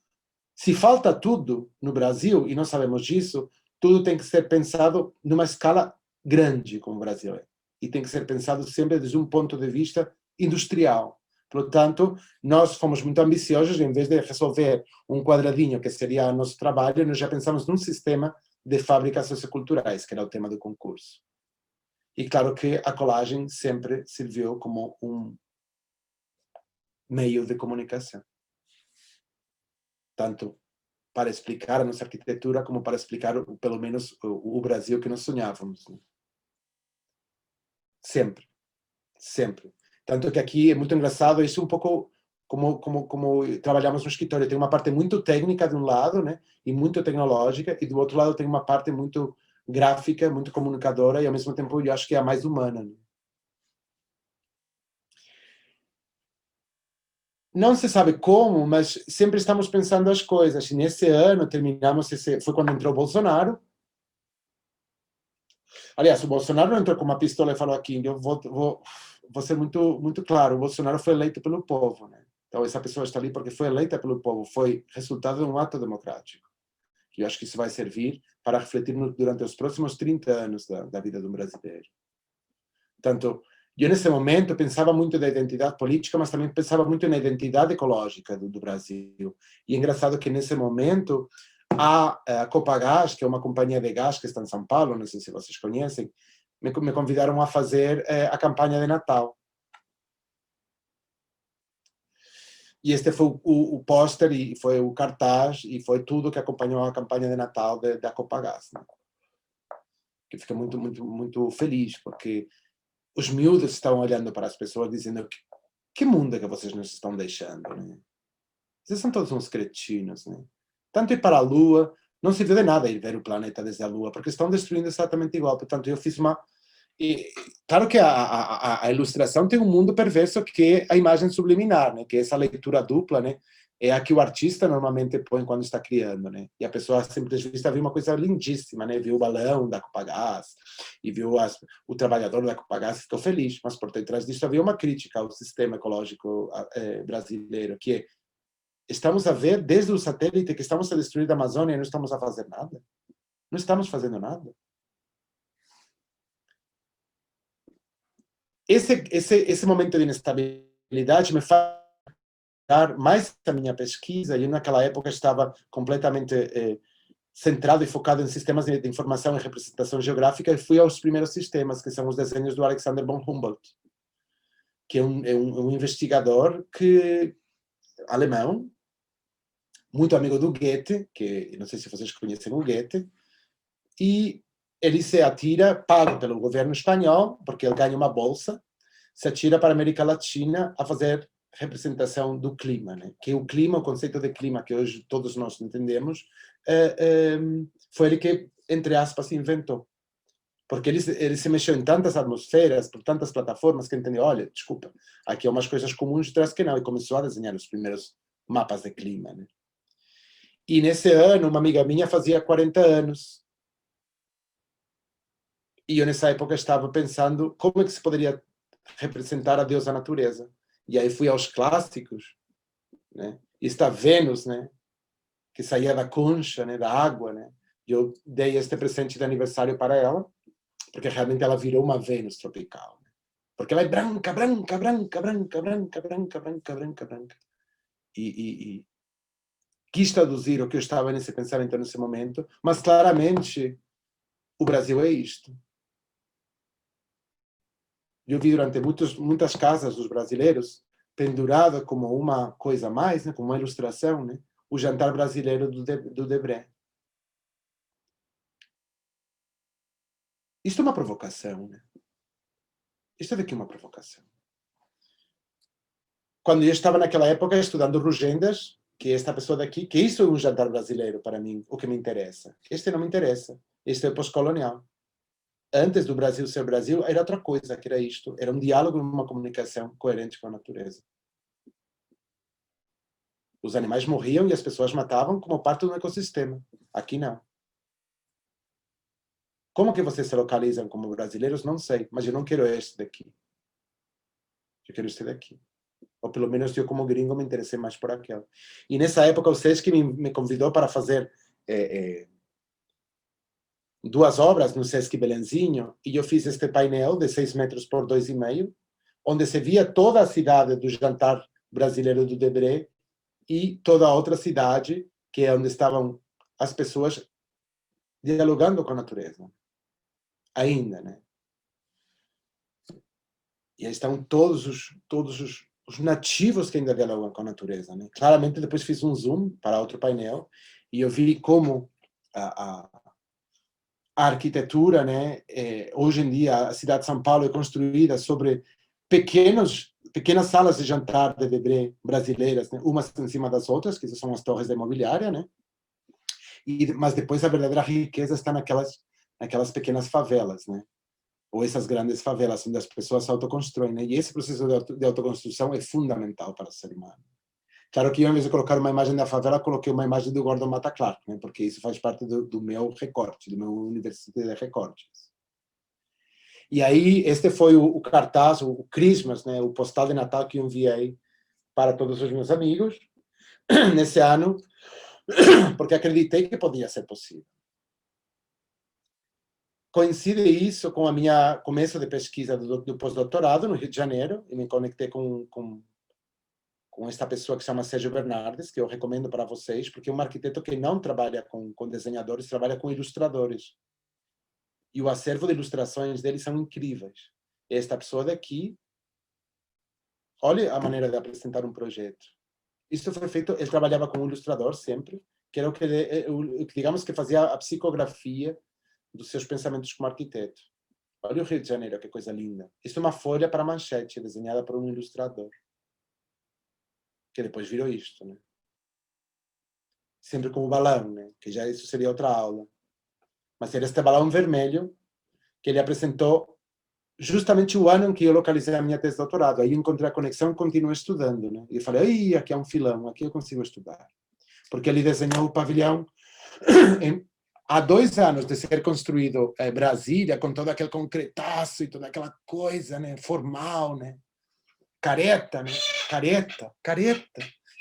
se falta tudo no Brasil, e nós sabemos disso, tudo tem que ser pensado numa escala grande, como o Brasil é. E tem que ser pensado sempre desde um ponto de vista industrial. Portanto, nós fomos muito ambiciosos, em vez de resolver um quadradinho que seria o nosso trabalho, nós já pensamos num sistema de fábricas socioculturais, que era o tema do concurso. E claro que a colagem sempre serviu como um meio de comunicação. Tanto para explicar a nossa arquitetura, como para explicar, pelo menos, o Brasil que nós sonhávamos. Né? Sempre. Sempre. Tanto que aqui é muito engraçado, isso é um pouco como trabalhamos no escritório. Tem uma parte muito técnica de um lado, né, e muito tecnológica, e do outro lado tem uma parte muito gráfica, muito comunicadora, e ao mesmo tempo eu acho que é a mais humana. Né? Não se sabe como, mas sempre estamos pensando as coisas. E nesse ano terminamos, foi quando entrou o Bolsonaro. Aliás, o Bolsonaro não entrou com uma pistola e falou aqui, eu vou ser muito claro, o Bolsonaro foi eleito pelo povo, né? Então essa pessoa está ali porque foi eleita pelo povo, foi resultado de um ato democrático. E eu acho que isso vai servir para refletir durante os próximos 30 anos da vida do brasileiro. Portanto, eu nesse momento pensava muito da identidade política, mas também pensava muito na identidade ecológica do Brasil. E é engraçado que nesse momento a Copagás, que é uma companhia de gás que está em São Paulo, não sei se vocês conhecem, me convidaram a fazer a campanha de Natal. E este foi o pôster, e foi o cartaz, e foi tudo que acompanhou a campanha de Natal da Copagás. Né? Que fica muito feliz, porque os miúdos estão olhando para as pessoas dizendo que mundo é que vocês nos estão deixando, né? Vocês são todos uns cretinos, né? Tanto ir para a Lua, não se vê de nada ir ver o planeta desde a Lua, porque estão destruindo exatamente igual. Portanto, eu fiz uma... E, claro que a ilustração tem um mundo perverso que é a imagem subliminar, né? Que é essa leitura dupla, né? É a que o artista normalmente põe quando está criando, né? E a pessoa, simplesmente vista, viu uma coisa lindíssima, né? Viu o balão da Copagás e viu o trabalhador da Copagás e ficou feliz, mas por detrás disso havia uma crítica ao sistema ecológico brasileiro, que é: estamos a ver desde o satélite que estamos a destruir a Amazônia e não estamos a fazer nada? Não estamos fazendo nada. Esse momento de inestabilidade me faz dar mais a minha pesquisa, e naquela época estava completamente centrado e focado em sistemas de informação e representação geográfica, e fui aos primeiros sistemas, que são os desenhos do Alexander von Humboldt, que é um investigador alemão, muito amigo do Goethe, que não sei se vocês conhecem o Goethe, e ele se atira, pago pelo governo espanhol, porque ele ganha uma bolsa, se atira para a América Latina a fazer representação do clima, né? Que o clima, o conceito de clima que hoje todos nós entendemos, foi ele que, entre aspas, inventou. Porque ele se mexeu em tantas atmosferas, por tantas plataformas, que entendeu: olha, desculpa, aqui há umas coisas comuns, outras que não, e começou a desenhar os primeiros mapas de clima, né? E nesse ano, uma amiga minha fazia 40 anos, e eu nessa época estava pensando como é que se poderia representar a deusa natureza. E aí fui aos clássicos, né? E está Vênus, né? Que saía da concha, né? Da água, né? eu dei este presente de aniversário para ela, porque realmente ela virou uma Vênus tropical. Né? Porque ela é branca, branca, branca, branca, branca, branca, branca, branca, branca. E quis traduzir o que eu estava nesse pensamento nesse momento, mas claramente o Brasil é isto. Eu vi durante muitas casas dos brasileiros pendurado como uma coisa a mais, né, como uma ilustração, né, o jantar brasileiro do Debré. Isto é uma provocação, né? Isto daqui é uma provocação. Quando eu estava naquela época estudando Rugendas, que é esta pessoa daqui, que isso é um jantar brasileiro para mim, o que me interessa. Este não me interessa. Este é pós-colonial. Antes do Brasil ser Brasil, era outra coisa, que era isto. Era um diálogo, uma comunicação coerente com a natureza. Os animais morriam e as pessoas matavam como parte do ecossistema. Aqui não. Como que vocês se localizam como brasileiros? Não sei, mas eu não quero este daqui. Eu quero este daqui. Ou pelo menos eu como gringo me interessei mais por aquele. E nessa época o SESC me convidou para fazer duas obras no SESC Belenzinho, e eu fiz este painel de 6 metros por 2,5, onde se via toda a cidade do jantar brasileiro do Debré e toda a outra cidade, que é onde estavam as pessoas dialogando com a natureza. Ainda, né? E aí estão todos os nativos que ainda dialogam com a natureza, né? Claramente, depois fiz um zoom para outro painel e eu vi como a arquitetura, né? Hoje em dia, a cidade de São Paulo é construída sobre pequenas salas de jantar de Debré brasileiras, né? Umas em cima das outras, que são as torres da imobiliária, né? Mas depois a verdadeira riqueza está naquelas pequenas favelas, né? Ou essas grandes favelas, onde as pessoas se autoconstroem, né? E esse processo de autoconstrução é fundamental para o ser humano. Claro que eu, ao invés de colocar uma imagem da favela, coloquei uma imagem do Gordon Matta Clark, né? Porque isso faz parte do meu recorte, do meu universo de recortes. E aí, este foi o cartaz, o Christmas, né? O postal de Natal que eu enviei para todos os meus amigos nesse ano, porque acreditei que podia ser possível. Coincide isso com a minha começo de pesquisa do pós-doutorado no Rio de Janeiro, e me conectei com esta pessoa que se chama Sérgio Bernardes, que eu recomendo para vocês, porque é um arquiteto que não trabalha com desenhadores, trabalha com ilustradores. E o acervo de ilustrações dele são incríveis. Esta pessoa daqui, olha a maneira de apresentar um projeto. Isso foi feito, ele trabalhava com um ilustrador sempre, que era o que digamos que fazia a psicografia dos seus pensamentos como arquiteto. Olha o Rio de Janeiro, que coisa linda. Isso é uma folha para manchete, desenhada por um ilustrador. Que depois virou isto, né? Sempre com o balão, né? Que já isso seria outra aula. Mas era este balão vermelho que ele apresentou justamente o ano em que eu localizei a minha tese de doutorado. Aí eu encontrei a conexão e continuei estudando, né? E eu falei, aqui há um filão, aqui eu consigo estudar. Porque ele desenhou o pavilhão há 2 anos de ser construído Brasília, com todo aquele concretaço e toda aquela coisa, né? Formal, né? Careta, né?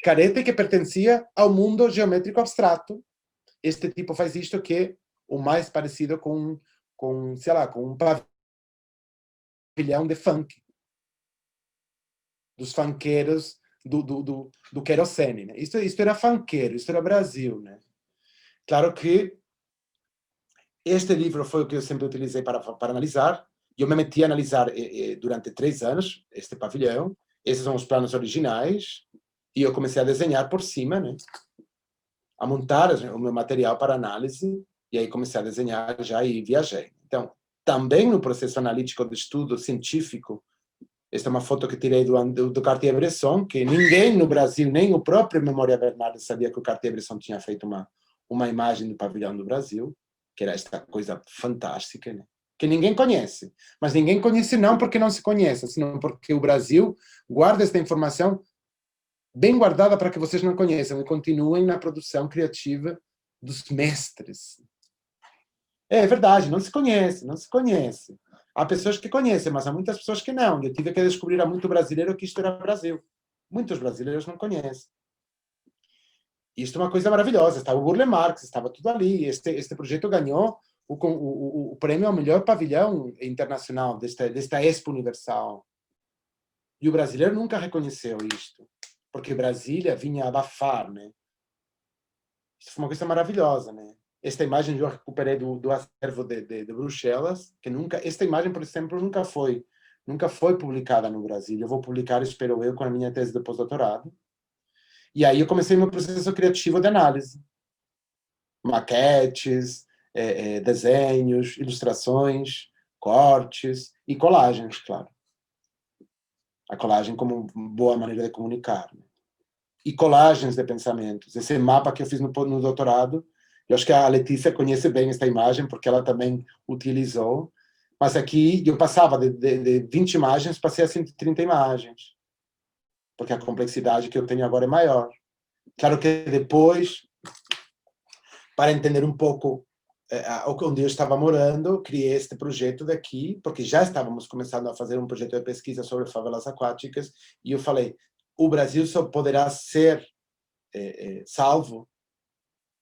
Careta que pertencia ao mundo geométrico abstrato. Este tipo faz isto que é o mais parecido sei lá, com um pavilhão de funk. Dos funkeiros do querosene, né? Isto era funkeiro, isto era Brasil, né? Claro que este livro foi o que eu sempre utilizei para analisar. Eu me meti a analisar durante 3 anos este pavilhão. Esses são os planos originais. E eu comecei a desenhar por cima, né? A montar o meu material para análise. E aí comecei a desenhar já e viajei. Então, também no processo analítico de estudo científico, esta é uma foto que tirei do Cartier-Bresson, que ninguém no Brasil, nem o próprio Memória Bernardes sabia que o Cartier-Bresson tinha feito uma imagem do pavilhão do Brasil, que era esta coisa fantástica, né? Que ninguém conhece. Mas ninguém conhece não porque não se conhece, senão porque o Brasil guarda esta informação bem guardada para que vocês não conheçam e continuem na produção criativa dos mestres. É verdade, não se conhece, não se conhece. Há pessoas que conhecem, mas há muitas pessoas que não. Eu tive que descobrir a muito brasileiro que isto era Brasil. Muitos brasileiros não conhecem. Isto é uma coisa maravilhosa. Estava o Burle Marx, estava tudo ali. Este projeto ganhou o prêmio ao melhor pavilhão internacional desta Expo Universal. E o brasileiro nunca reconheceu isto, porque Brasília vinha abafar, né? Isso foi uma coisa maravilhosa, né? Esta imagem eu recuperei do acervo de Bruxelas, que esta imagem, por exemplo, nunca foi publicada no Brasil. Eu vou publicar, espero eu, com a minha tese de pós-doutorado. E aí eu comecei meu processo criativo de análise. Maquetes, desenhos, ilustrações, cortes e colagens, claro. A colagem como boa maneira de comunicar. Né? E colagens de pensamentos. Esse mapa que eu fiz no doutorado, eu acho que a Letícia conhece bem esta imagem, porque ela também utilizou. Mas aqui eu passava de 20 imagens, passei a 130 imagens. Porque a complexidade que eu tenho agora é maior. Claro que depois, para entender um pouco onde eu estava morando, criei este projeto daqui, porque já estávamos começando a fazer um projeto de pesquisa sobre favelas aquáticas, e eu falei, o Brasil só poderá ser salvo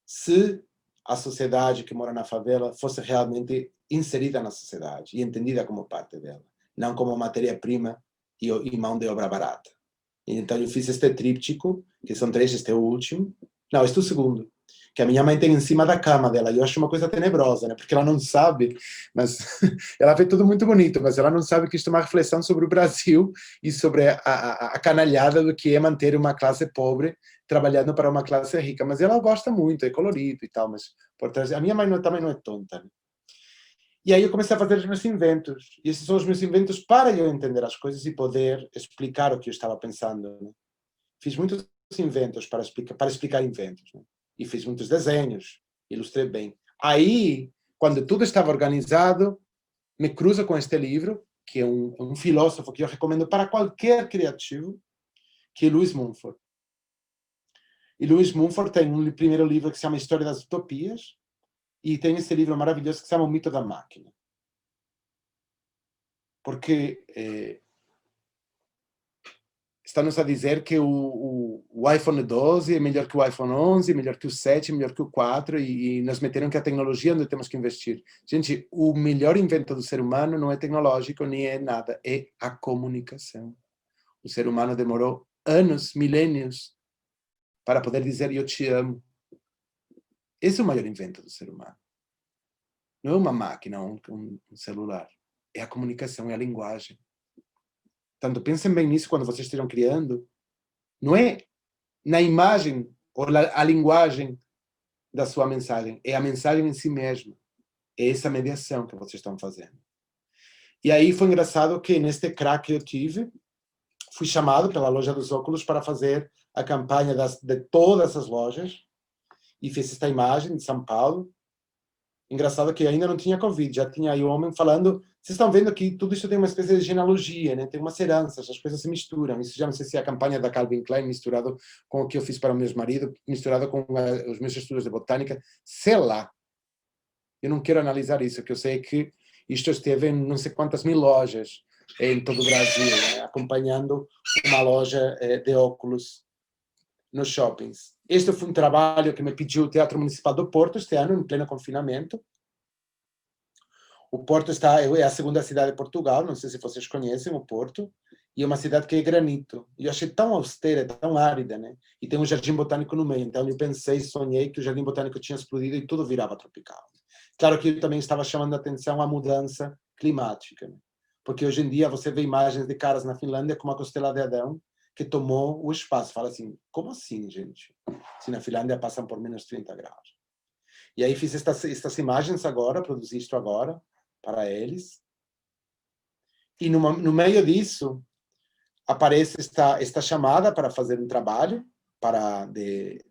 se a sociedade que mora na favela fosse realmente inserida na sociedade e entendida como parte dela, não como matéria-prima e mão de obra barata. Então eu fiz este tríptico, que são 3, este é o último. Não, este é o segundo, que a minha mãe tem em cima da cama dela, e eu acho uma coisa tenebrosa, né? Porque ela não sabe, mas ela vê tudo muito bonito, mas ela não sabe que isto é uma reflexão sobre o Brasil e sobre a canalhada do que é manter uma classe pobre trabalhando para uma classe rica. Mas ela gosta muito, é colorido e tal, mas por trás, a minha mãe também não é tonta, né? E aí eu comecei a fazer os meus inventos. E esses são os meus inventos para eu entender as coisas e poder explicar o que eu estava pensando. Né? Fiz muitos inventos para explicar inventos. Né? E fiz muitos desenhos, ilustrei bem. Aí, quando tudo estava organizado, me cruzo com este livro, que é um filósofo que eu recomendo para qualquer criativo, que é Lewis Mumford. E Lewis Mumford tem um primeiro livro que se chama História das Utopias, e tem esse livro maravilhoso que se chama O Mito da Máquina. Porque está-nos a dizer que o iPhone 12 é melhor que o iPhone 11, é melhor que o 7, é melhor que o 4, e nos meteram que a tecnologia é onde temos que investir. Gente, o melhor invento do ser humano não é tecnológico, nem é nada, é a comunicação. O ser humano demorou anos, milênios, para poder dizer eu te amo. Esse é o maior invento do ser humano. Não é uma máquina, um celular. É a comunicação, é a linguagem. Portanto, pensem bem nisso quando vocês estejam criando. Não é na imagem ou a linguagem da sua mensagem, é a mensagem em si mesma. É essa mediação que vocês estão fazendo. E aí foi engraçado que neste crack que eu tive, fui chamado pela loja dos óculos para fazer a campanha de todas as lojas e fiz esta imagem de São Paulo. Engraçado que ainda não tinha Covid, já tinha aí o homem falando, vocês estão vendo que tudo isso tem uma espécie de genealogia, né? Tem umas heranças, as coisas se misturam. Isso já não sei se é a campanha da Calvin Klein misturado com o que eu fiz para o meu marido, misturado com os meus estudos de botânica, sei lá. Eu não quero analisar isso, que eu sei que isto esteve em não sei quantas mil lojas em todo o Brasil, né? Acompanhando uma loja de óculos nos shoppings. Este foi um trabalho que me pediu o Teatro Municipal do Porto este ano, em pleno confinamento. O Porto é a segunda cidade de Portugal, não sei se vocês conhecem o Porto, e é uma cidade que é granito. E eu achei tão austera, tão árida, né? E tem um jardim botânico no meio, então eu pensei, sonhei que o jardim botânico tinha explodido e tudo virava tropical. Claro que eu também estava chamando a atenção à mudança climática, né? Porque hoje em dia você vê imagens de caras na Finlândia com uma costela de Adão que tomou o espaço. Fala assim, como assim, gente? Se na Finlândia passam por menos 30 graus. E aí fiz estas imagens agora, produzi isto agora para eles. E no meio disso, aparece esta chamada para fazer um trabalho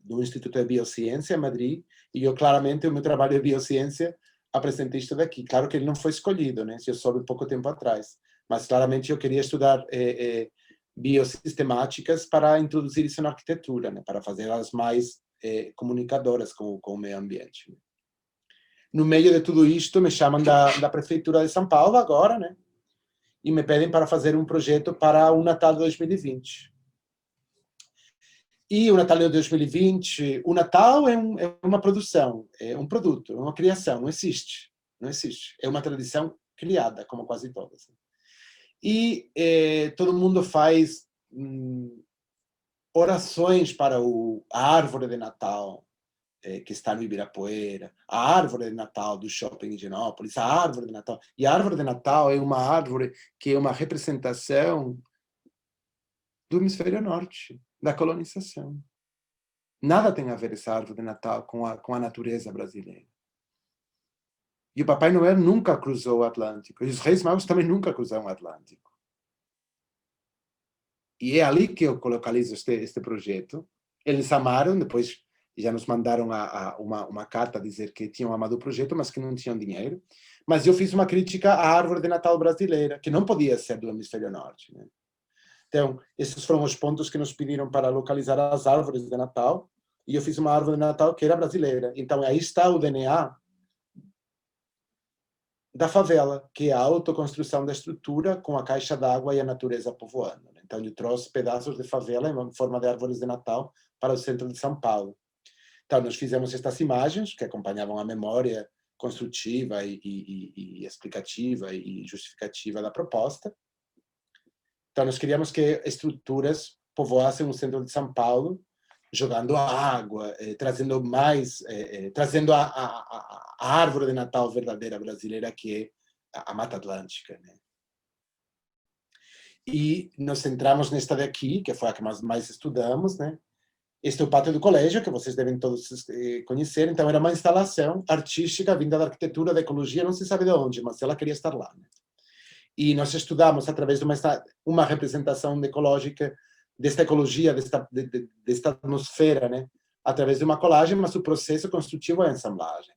do Instituto de Biociência em Madrid, e eu claramente, o meu trabalho de biociência, apresentei isto daqui. Claro que ele não foi escolhido, né? Eu soube pouco tempo atrás, mas claramente eu queria estudar biosistemáticas para introduzir isso na arquitetura, né? Para fazer elas mais comunicadoras com o meio ambiente. No meio de tudo isto, me chamam da Prefeitura de São Paulo agora, né? E me pedem para fazer um projeto para o Natal de 2020. E o Natal de 2020, o Natal é uma produção, é um produto, é uma criação, não existe. Não existe. É uma tradição criada, como quase todas. E todo mundo faz orações para a árvore de Natal, que está no Ibirapuera, a árvore de Natal do Shopping Higienópolis, a árvore de Natal. E a árvore de Natal é uma árvore que é uma representação do hemisfério norte, da colonização. Nada tem a ver essa árvore de Natal com a natureza brasileira. E o Papai Noel nunca cruzou o Atlântico. E os Reis Magos também nunca cruzaram o Atlântico. E é ali que eu localizo este projeto. Eles amaram, depois já nos mandaram uma carta a dizer que tinham amado o projeto, mas que não tinham dinheiro. Mas eu fiz uma crítica à árvore de Natal brasileira, que não podia ser do hemisfério norte, né? Então, esses foram os pontos que nos pediram para localizar as árvores de Natal, e eu fiz uma árvore de Natal que era brasileira. Então, aí está o DNA da favela, que é a autoconstrução da estrutura com a caixa d'água e a natureza povoando. Então, eu trouxe pedaços de favela em forma de árvores de Natal para o centro de São Paulo. Então, nós fizemos estas imagens que acompanhavam a memória construtiva e explicativa e justificativa da proposta. Então, nós queríamos que estruturas povoassem o centro de São Paulo, jogando água, trazendo mais, trazendo a árvore de Natal verdadeira brasileira, que é a Mata Atlântica, né? E nós entramos nesta daqui, que foi a que mais estudamos, né? Este é o pátio do colégio, que vocês devem todos conhecer. Então, era uma instalação artística vinda da arquitetura, da ecologia, não se sabe de onde, mas ela queria estar lá, né? E nós estudamos, através de uma representação ecológica, desta ecologia, desta atmosfera, né? Através de uma colagem, mas o processo construtivo é a ensamblagem.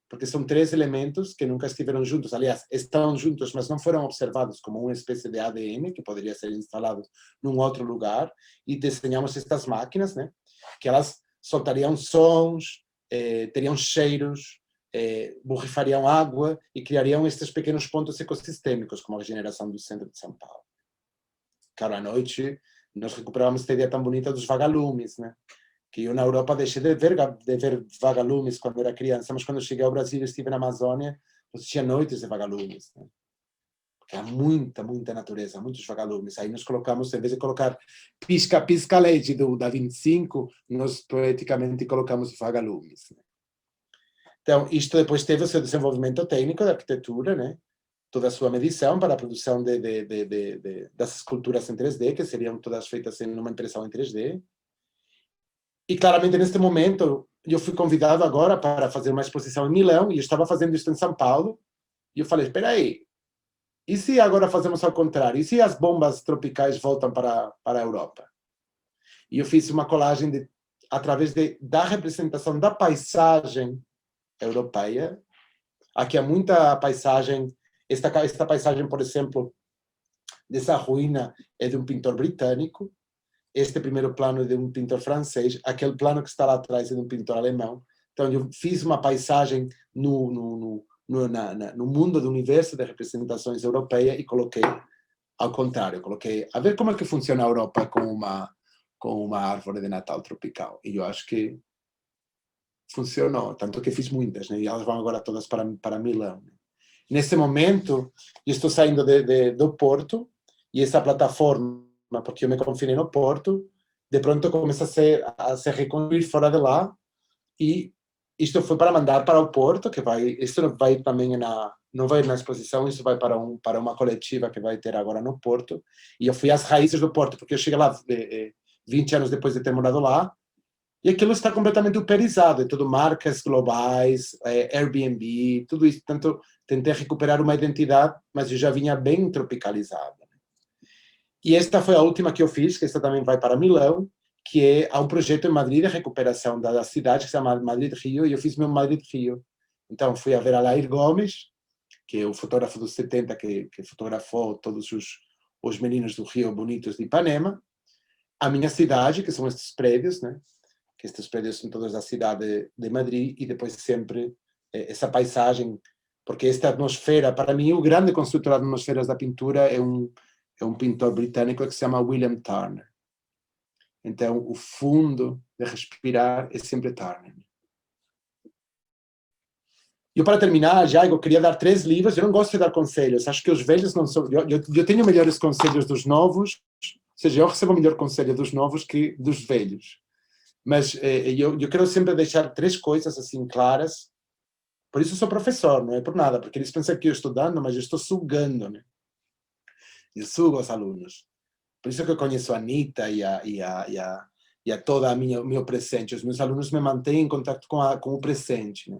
Porque são três elementos que nunca estiveram juntos. Aliás, estão juntos, mas não foram observados como uma espécie de ADN que poderia ser instalado num outro lugar. E desenhamos estas máquinas, né? Que elas soltariam sons, teriam cheiros, borrifariam água e criariam estes pequenos pontos ecossistêmicos, como a regeneração do centro de São Paulo. Claro, à noite, nós recuperávamos esta ideia tão bonita dos vagalumes, né? Que eu na Europa deixei de ver vagalumes quando era criança, mas quando eu cheguei ao Brasil e estive na Amazônia, tinha noites de vagalumes, né? Porque há muita natureza, muitos vagalumes. Aí nós colocamos, em vez de colocar pisca leite da 25, nós poeticamente colocamos vagalumes, né? Então, isto depois teve o seu desenvolvimento técnico da arquitetura, né? Toda a sua medição para a produção das esculturas em 3D, que seriam todas feitas em uma impressão em 3D. E claramente, neste momento, eu fui convidado agora para fazer uma exposição em Milão, e eu estava fazendo isso em São Paulo, e eu falei, espera aí, e se agora fazemos ao contrário? E se as bombas tropicais voltam para a Europa? E eu fiz uma colagem através da representação da paisagem europeia. Aqui há muita paisagem. Esta paisagem, por exemplo, dessa ruína é de um pintor britânico. Este primeiro plano é de um pintor francês. Aquele plano que está lá atrás é de um pintor alemão. Então, eu fiz uma paisagem no mundo do universo de representações europeia e coloquei ao contrário. Coloquei a ver como é que funciona a Europa com uma árvore de Natal tropical. E eu acho que funcionou, tanto que fiz muitas, né? E elas vão agora todas para Milão. Nesse momento, eu estou saindo do Porto, e essa plataforma, porque eu me confinei no Porto, de pronto começa a se reconstruir fora de lá, e isto foi para mandar para o Porto, que isto vai também não vai na exposição, isso vai para uma coletiva que vai ter agora no Porto, e eu fui às raízes do Porto, porque eu cheguei lá 20 anos depois de ter morado lá, e aquilo está completamente uberizado, é tudo marcas globais, Airbnb, tudo isso. Portanto, tentei recuperar uma identidade, mas eu já vinha bem tropicalizada. E esta foi a última que eu fiz, que esta também vai para Milão, que há um projeto em Madrid de recuperação da cidade, que se chama Madrid Rio, e eu fiz meu Madrid Rio. Então, fui a ver a Lair Gomes, que é o fotógrafo dos 70, que fotografou todos os meninos do Rio bonitos de Ipanema, a minha cidade, que são estes prédios, né? Que estes prédios são todos da cidade de Madrid, e depois sempre essa paisagem, porque esta atmosfera, para mim, o grande construtor de atmosferas da pintura é um pintor britânico que se chama William Turner. Então, o fundo de respirar é sempre Turner. E para terminar, já eu queria dar 3 livros. Eu não gosto de dar conselhos. Acho que os velhos não são... Eu tenho melhores conselhos dos novos, ou seja, eu recebo melhor conselho dos novos que dos velhos. Mas eu quero sempre deixar 3 coisas assim claras. Por isso sou professor, não é por nada, porque eles pensam que eu estou dando, mas eu estou sugando, né? Eu sugo os alunos. Por isso que eu conheço a Anitta e a toda o meu presente. Os meus alunos me mantêm em contato com o presente, né?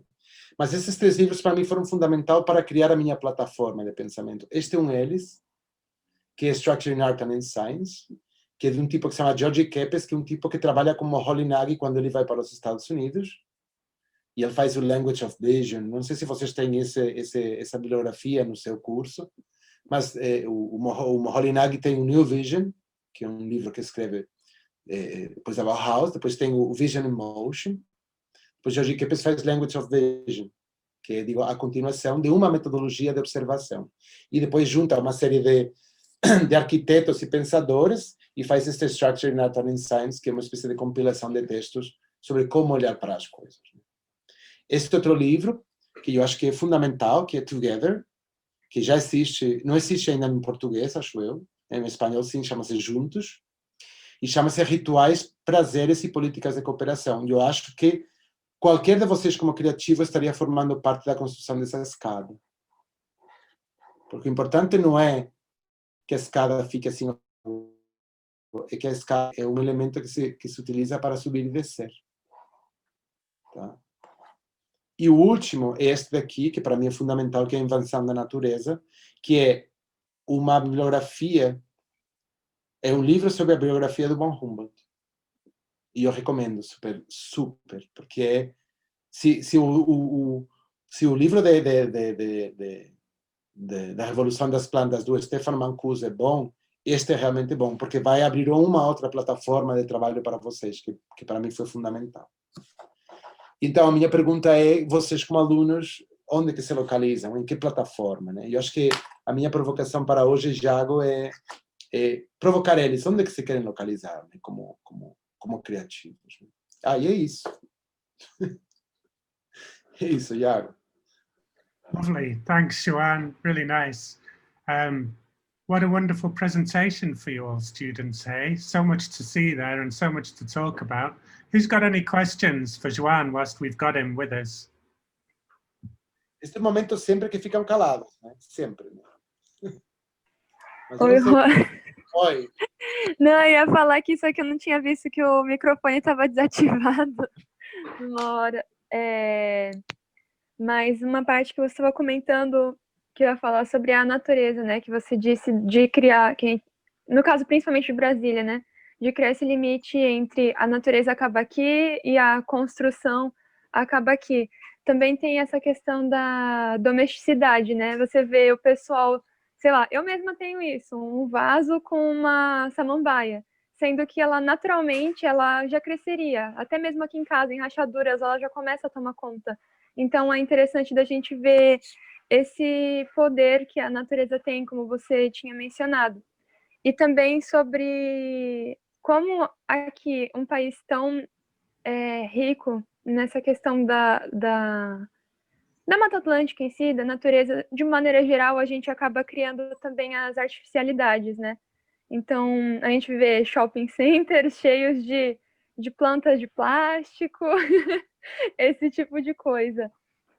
Mas esses 3 livros para mim foram fundamentais para criar a minha plataforma de pensamento. Este é um deles, que é Structure in Art and Science, que é de um tipo que se chama George Kepes, que é um tipo que trabalha como Holly Nagy quando ele vai para os Estados Unidos. E ele faz o Language of Vision. Não sei se vocês têm essa bibliografia no seu curso, mas o Holly Nagy tem o New Vision, que é um livro que escreve depois da Bauhaus, depois tem o Vision in Motion, depois George Kepes faz Language of Vision, que é, digo, a continuação de uma metodologia de observação. E depois junta uma série de arquitetos e pensadores e faz este Structure in Art and Science, que é uma espécie de compilação de textos sobre como olhar para as coisas. Este outro livro, que eu acho que é fundamental, que é Together, que já existe, não existe ainda em português, acho eu, em espanhol sim, chama-se Juntos, e chama-se Rituais, Prazeres e Políticas de Cooperação. Eu acho que qualquer de vocês como criativo estaria formando parte da construção dessa escada. Porque o importante não é que a escada fique assim, é que a escada é um elemento que se utiliza para subir e descer. Tá? E o último é este daqui, que para mim é fundamental, que é a Invenção da Natureza, que é uma bibliografia, é um livro sobre a biografia do von Humboldt. E eu recomendo, super, super, porque se o livro da Revolução das Plantas do Stefan Mancuso é bom, este é realmente bom, porque vai abrir uma outra plataforma de trabalho para vocês, que para mim foi fundamental. Então, a minha pergunta é, vocês como alunos, onde que se localizam? Em que plataforma? Né? Eu acho que a minha provocação para hoje, Jago, é provocar eles. Onde que se querem localizar, né? como criativos? Né? E é isso. É isso, Jago. Lovely. Thanks, Joanne. Really nice. What a wonderful presentation for you all students, hey? So much to see there and so much to talk about. Who's got any questions for Joanne whilst we've got him with us? Este momento sempre que ficam calados, né? Sempre. Né? Mas Oi, Oi. Não, eu ia falar que isso aqui eu não tinha visto que o microfone estava desativado uma hora. Mas uma parte que você estava comentando, que eu ia falar sobre a natureza, né? Que você disse de criar, no caso principalmente de Brasília, né? De criar esse limite entre a natureza acaba aqui e a construção acaba aqui. Também tem essa questão da domesticidade, né? Você vê o pessoal, sei lá, eu mesma tenho isso, um vaso com uma samambaia, sendo que ela naturalmente ela já cresceria, até mesmo aqui em casa, em rachaduras, ela já começa a tomar conta. Então é interessante da gente ver esse poder que a natureza tem, como você tinha mencionado. E também sobre como aqui um país tão rico nessa questão da Mata Atlântica em si, da natureza, de maneira geral, a gente acaba criando também as artificialidades, né? Então, a gente vê shopping centers cheios de plantas de plástico, esse tipo de coisa.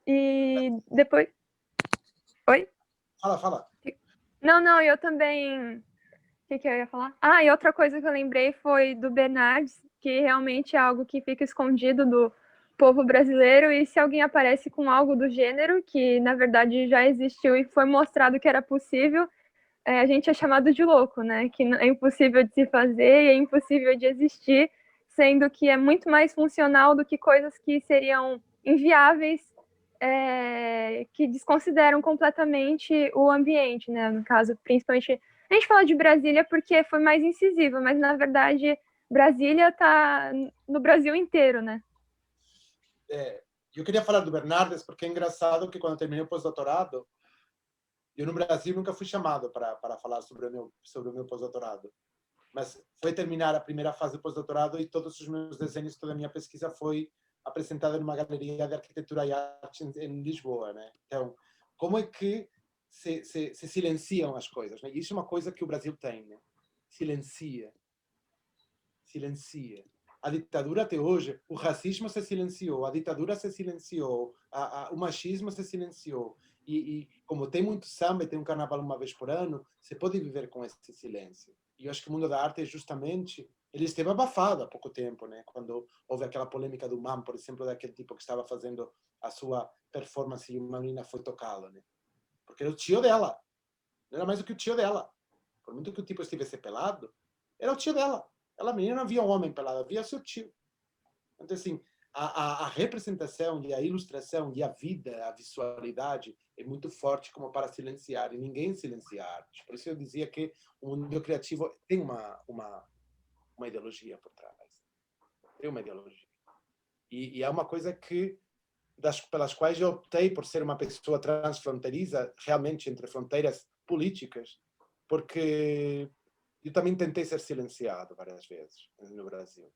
E depois... Oi? Fala. Não, eu também... O que eu ia falar? E outra coisa que eu lembrei foi do Bernardes, que realmente é algo que fica escondido do povo brasileiro, e se alguém aparece com algo do gênero, que na verdade já existiu e foi mostrado que era possível, a gente é chamado de louco, né? Que é impossível de se fazer e é impossível de existir, sendo que é muito mais funcional do que coisas que seriam inviáveis, que desconsideram completamente o ambiente, né? No caso, principalmente, a gente fala de Brasília porque foi mais incisivo, mas na verdade Brasília está no Brasil inteiro, né? Eu queria falar do Bernardes porque é engraçado que quando eu terminei o pós-doutorado, eu no Brasil nunca fui chamado para falar sobre o meu pós-doutorado. mas foi terminar a primeira fase do pós-doutorado e todos os meus desenhos, toda a minha pesquisa foi apresentada numa galeria de arquitetura e arte em Lisboa, né? Então, como é que se silenciam as coisas, né? E isso é uma coisa que o Brasil tem, né? Silencia. A ditadura até hoje, o racismo se silenciou, a ditadura se silenciou, o machismo se silenciou. E como tem muito samba e tem um carnaval uma vez por ano, você pode viver com esse silêncio. E eu acho que o mundo da arte é justamente... Ele esteve abafado há pouco tempo, né? Quando houve aquela polêmica do MAM, por exemplo, daquele tipo que estava fazendo a sua performance e uma menina foi tocá-lo, né? Porque era o tio dela. Não era mais do que o tio dela. Por muito que o tipo estivesse pelado, era o tio dela. Ela menina não via um homem pelado, via seu tio. Então, assim, a representação e a ilustração e a vida, a visualidade é muito forte como para silenciar, e ninguém silencia a arte. Por isso eu dizia que o mundo criativo tem uma ideologia por trás. Tem uma ideologia. E é uma coisa que pelas quais eu optei por ser uma pessoa transfronteiriça, realmente entre fronteiras políticas, porque eu também tentei ser silenciado várias vezes no Brasil.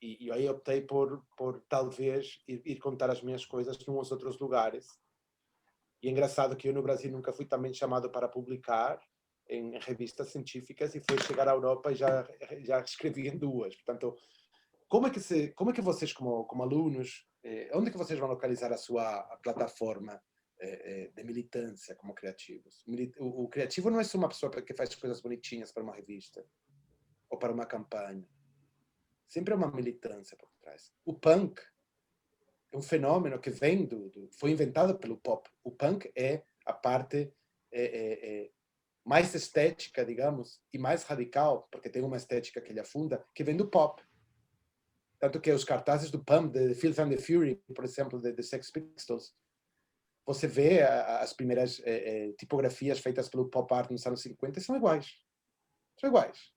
E aí optei por talvez ir contar as minhas coisas em uns outros lugares. E é engraçado que eu no Brasil nunca fui também chamado para publicar em revistas científicas e foi chegar à Europa e já escrevi em duas. Portanto, como é que vocês como alunos, onde é que vocês vão localizar a sua plataforma de militância como criativos? O criativo não é só uma pessoa que faz coisas bonitinhas para uma revista ou para uma campanha. Sempre é uma militância por trás. O punk é um fenômeno que vem foi inventado pelo pop. O punk é a parte mais estética, digamos, e mais radical, porque tem uma estética que ele afunda, que vem do pop. Tanto que os cartazes do punk, de Filth and the Fury, por exemplo, de Sex Pistols, você vê as primeiras tipografias feitas pelo pop art nos anos 50 são iguais. São iguais.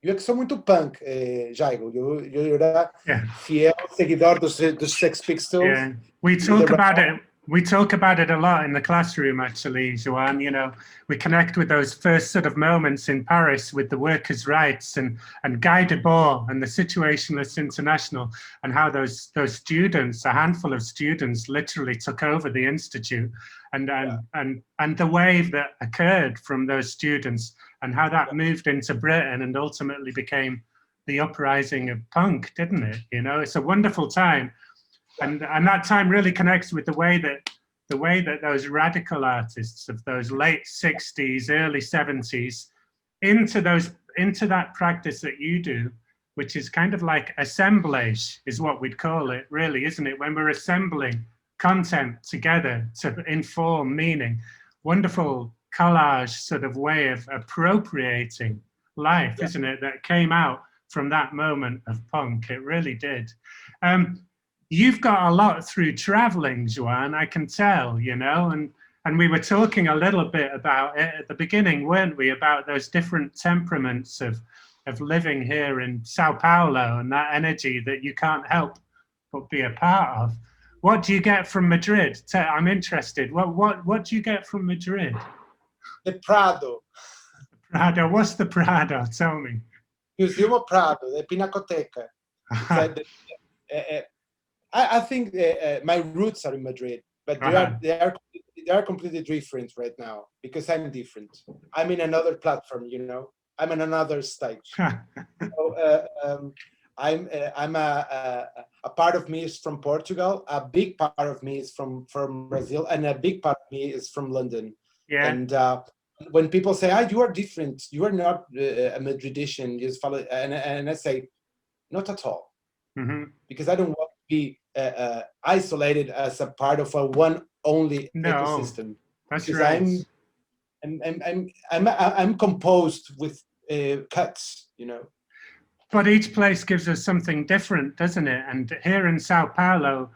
Eu é que sou muito punk, Jaigo. Eu era fiel seguidor dos Sex Pistols. Yeah, we talk about it. We talk about it a lot in the classroom, actually, Joan. You know, we connect with those first sort of moments in Paris with the workers' rights and Guy Debord and the Situationalists International, and how those students, a handful of students, literally took over the institute, and the wave that occurred from those students, and how that moved into Britain and ultimately became the uprising of punk, didn't it? You know, it's a wonderful time. And that time really connects with the way that those radical artists of those late 60s, early 70s, into that practice that you do, which is kind of like assemblage, is what we'd call it, really, isn't it? When we're assembling content together to inform meaning, wonderful collage sort of way of appropriating life, isn't it? That came out from that moment of punk. It really did. You've got a lot through traveling, Joan, I can tell, you know, and we were talking a little bit about it at the beginning, weren't we, about those different temperaments of living here in Sao Paulo and that energy that you can't help but be a part of. What do you get from Madrid? I'm interested. What do you get from Madrid? The Prado. Prado, what's the Prado? Tell me. Museum of Prado, the Pinacoteca. I think my roots are in Madrid, but they are completely different right now because I'm different. I'm in another platform, you know. I'm in another stage. So, I'm a part of me is from Portugal, a big part of me is from Brazil, and a big part of me is from London. Yeah. And when people say, you are different, you are not a Madridician, you just follow, and I say, not at all. Mm-hmm. Because I don't want to be isolated as a part of a one only ecosystem. That's because right. I'm composed with cuts, you know. But each place gives us something different, doesn't it? And here in Sao Paulo,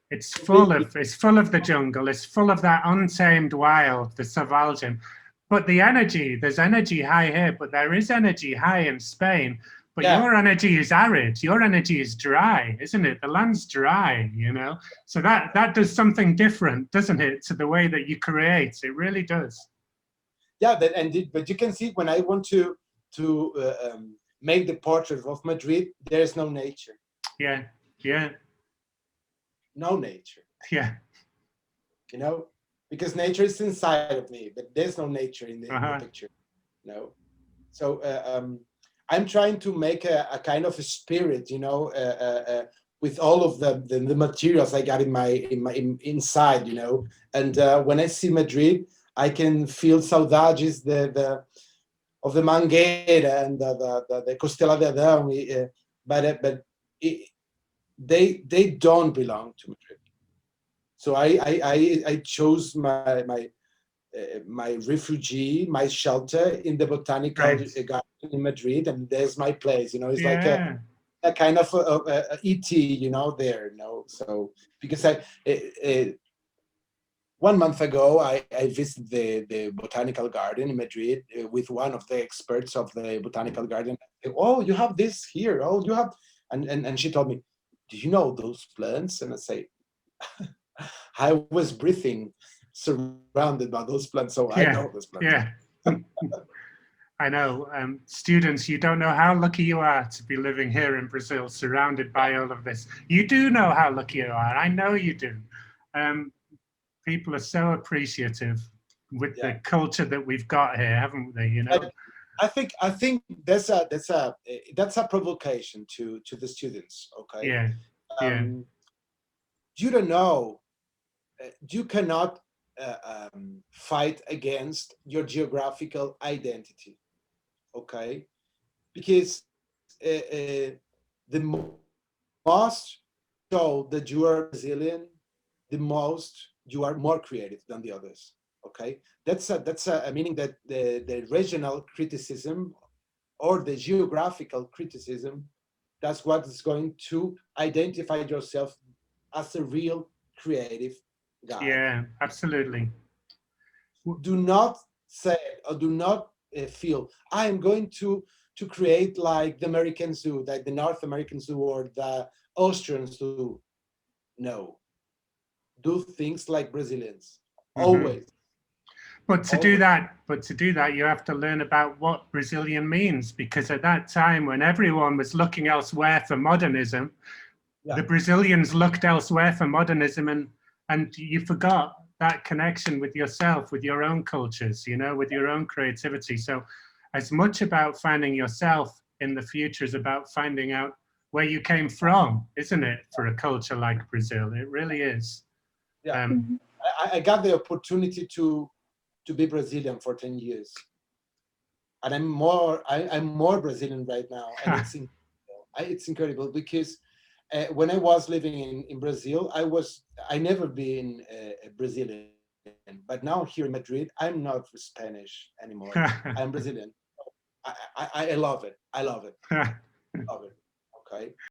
it's full of the jungle. It's full of that untamed wild, the Savalgem. But the energy, there's energy high here, but there is energy high in Spain. But your energy is arid. Your energy is dry, isn't it? The land's dry, you know. So that does something different, doesn't it, to the way that you create? It really does. Yeah, but you can see when I want to make the portrait of Madrid, there's no nature, Yeah, yeah, no nature, yeah. you know, because nature is inside of me, but there's no nature in the Uh-huh. picture, you know. So I'm trying to make a kind of a spirit, you know, with all of the materials I got inside, you know. And when I see Madrid, I can feel saudades of the Mangueira and the Costela de Adão, but they don't belong to Madrid. So I chose my refugee, my shelter in the botanical Right. garden in Madrid, and there's my place. You know, it's like Yeah, a kind of a ET, you know, there. You know, so because 1 month ago I visited the botanical garden in Madrid with one of the experts of the botanical garden. Oh, you have this here. Oh, you have, and she told me, do you know those plants? And I say, I was breathing surrounded by those plants, so I yeah, know those plants. yeah. I know. Students, you don't know how lucky you are to be living here in Brazil, surrounded by all of this. You do know how lucky you are. I know you do. People are so appreciative with the culture that we've got here, haven't they? You know. I think that's a provocation to the students. Okay. Yeah. Yeah. You don't know. You cannot fight against your geographical identity. Okay, because the most show that you are Brazilian, the most you are more creative than the others. Okay, that's a meaning that the regional criticism or the geographical criticism, that's what is going to identify yourself as a real creative guy. Yeah, absolutely. Do not say or do not feel I am going to create like the Americans do, like the North Americans do, or the Austrians do. No, do things like Brazilians. Always. But to do that, you have to learn about what Brazilian means, because at that time when everyone was looking elsewhere for modernism, the Brazilians looked elsewhere for modernism, and you forgot that connection with yourself, with your own cultures, you know, with your own creativity. So as much about finding yourself in the future is about finding out where you came from, isn't it, for a culture like Brazil? It really is. Yeah. I got the opportunity to be Brazilian for 10 years. And I'm more Brazilian right now. And it's incredible because when I was living in Brazil, I never been Brazilian, but now here in Madrid, I'm not Spanish anymore. I'm Brazilian. I love it. I love it. Love it. Okay.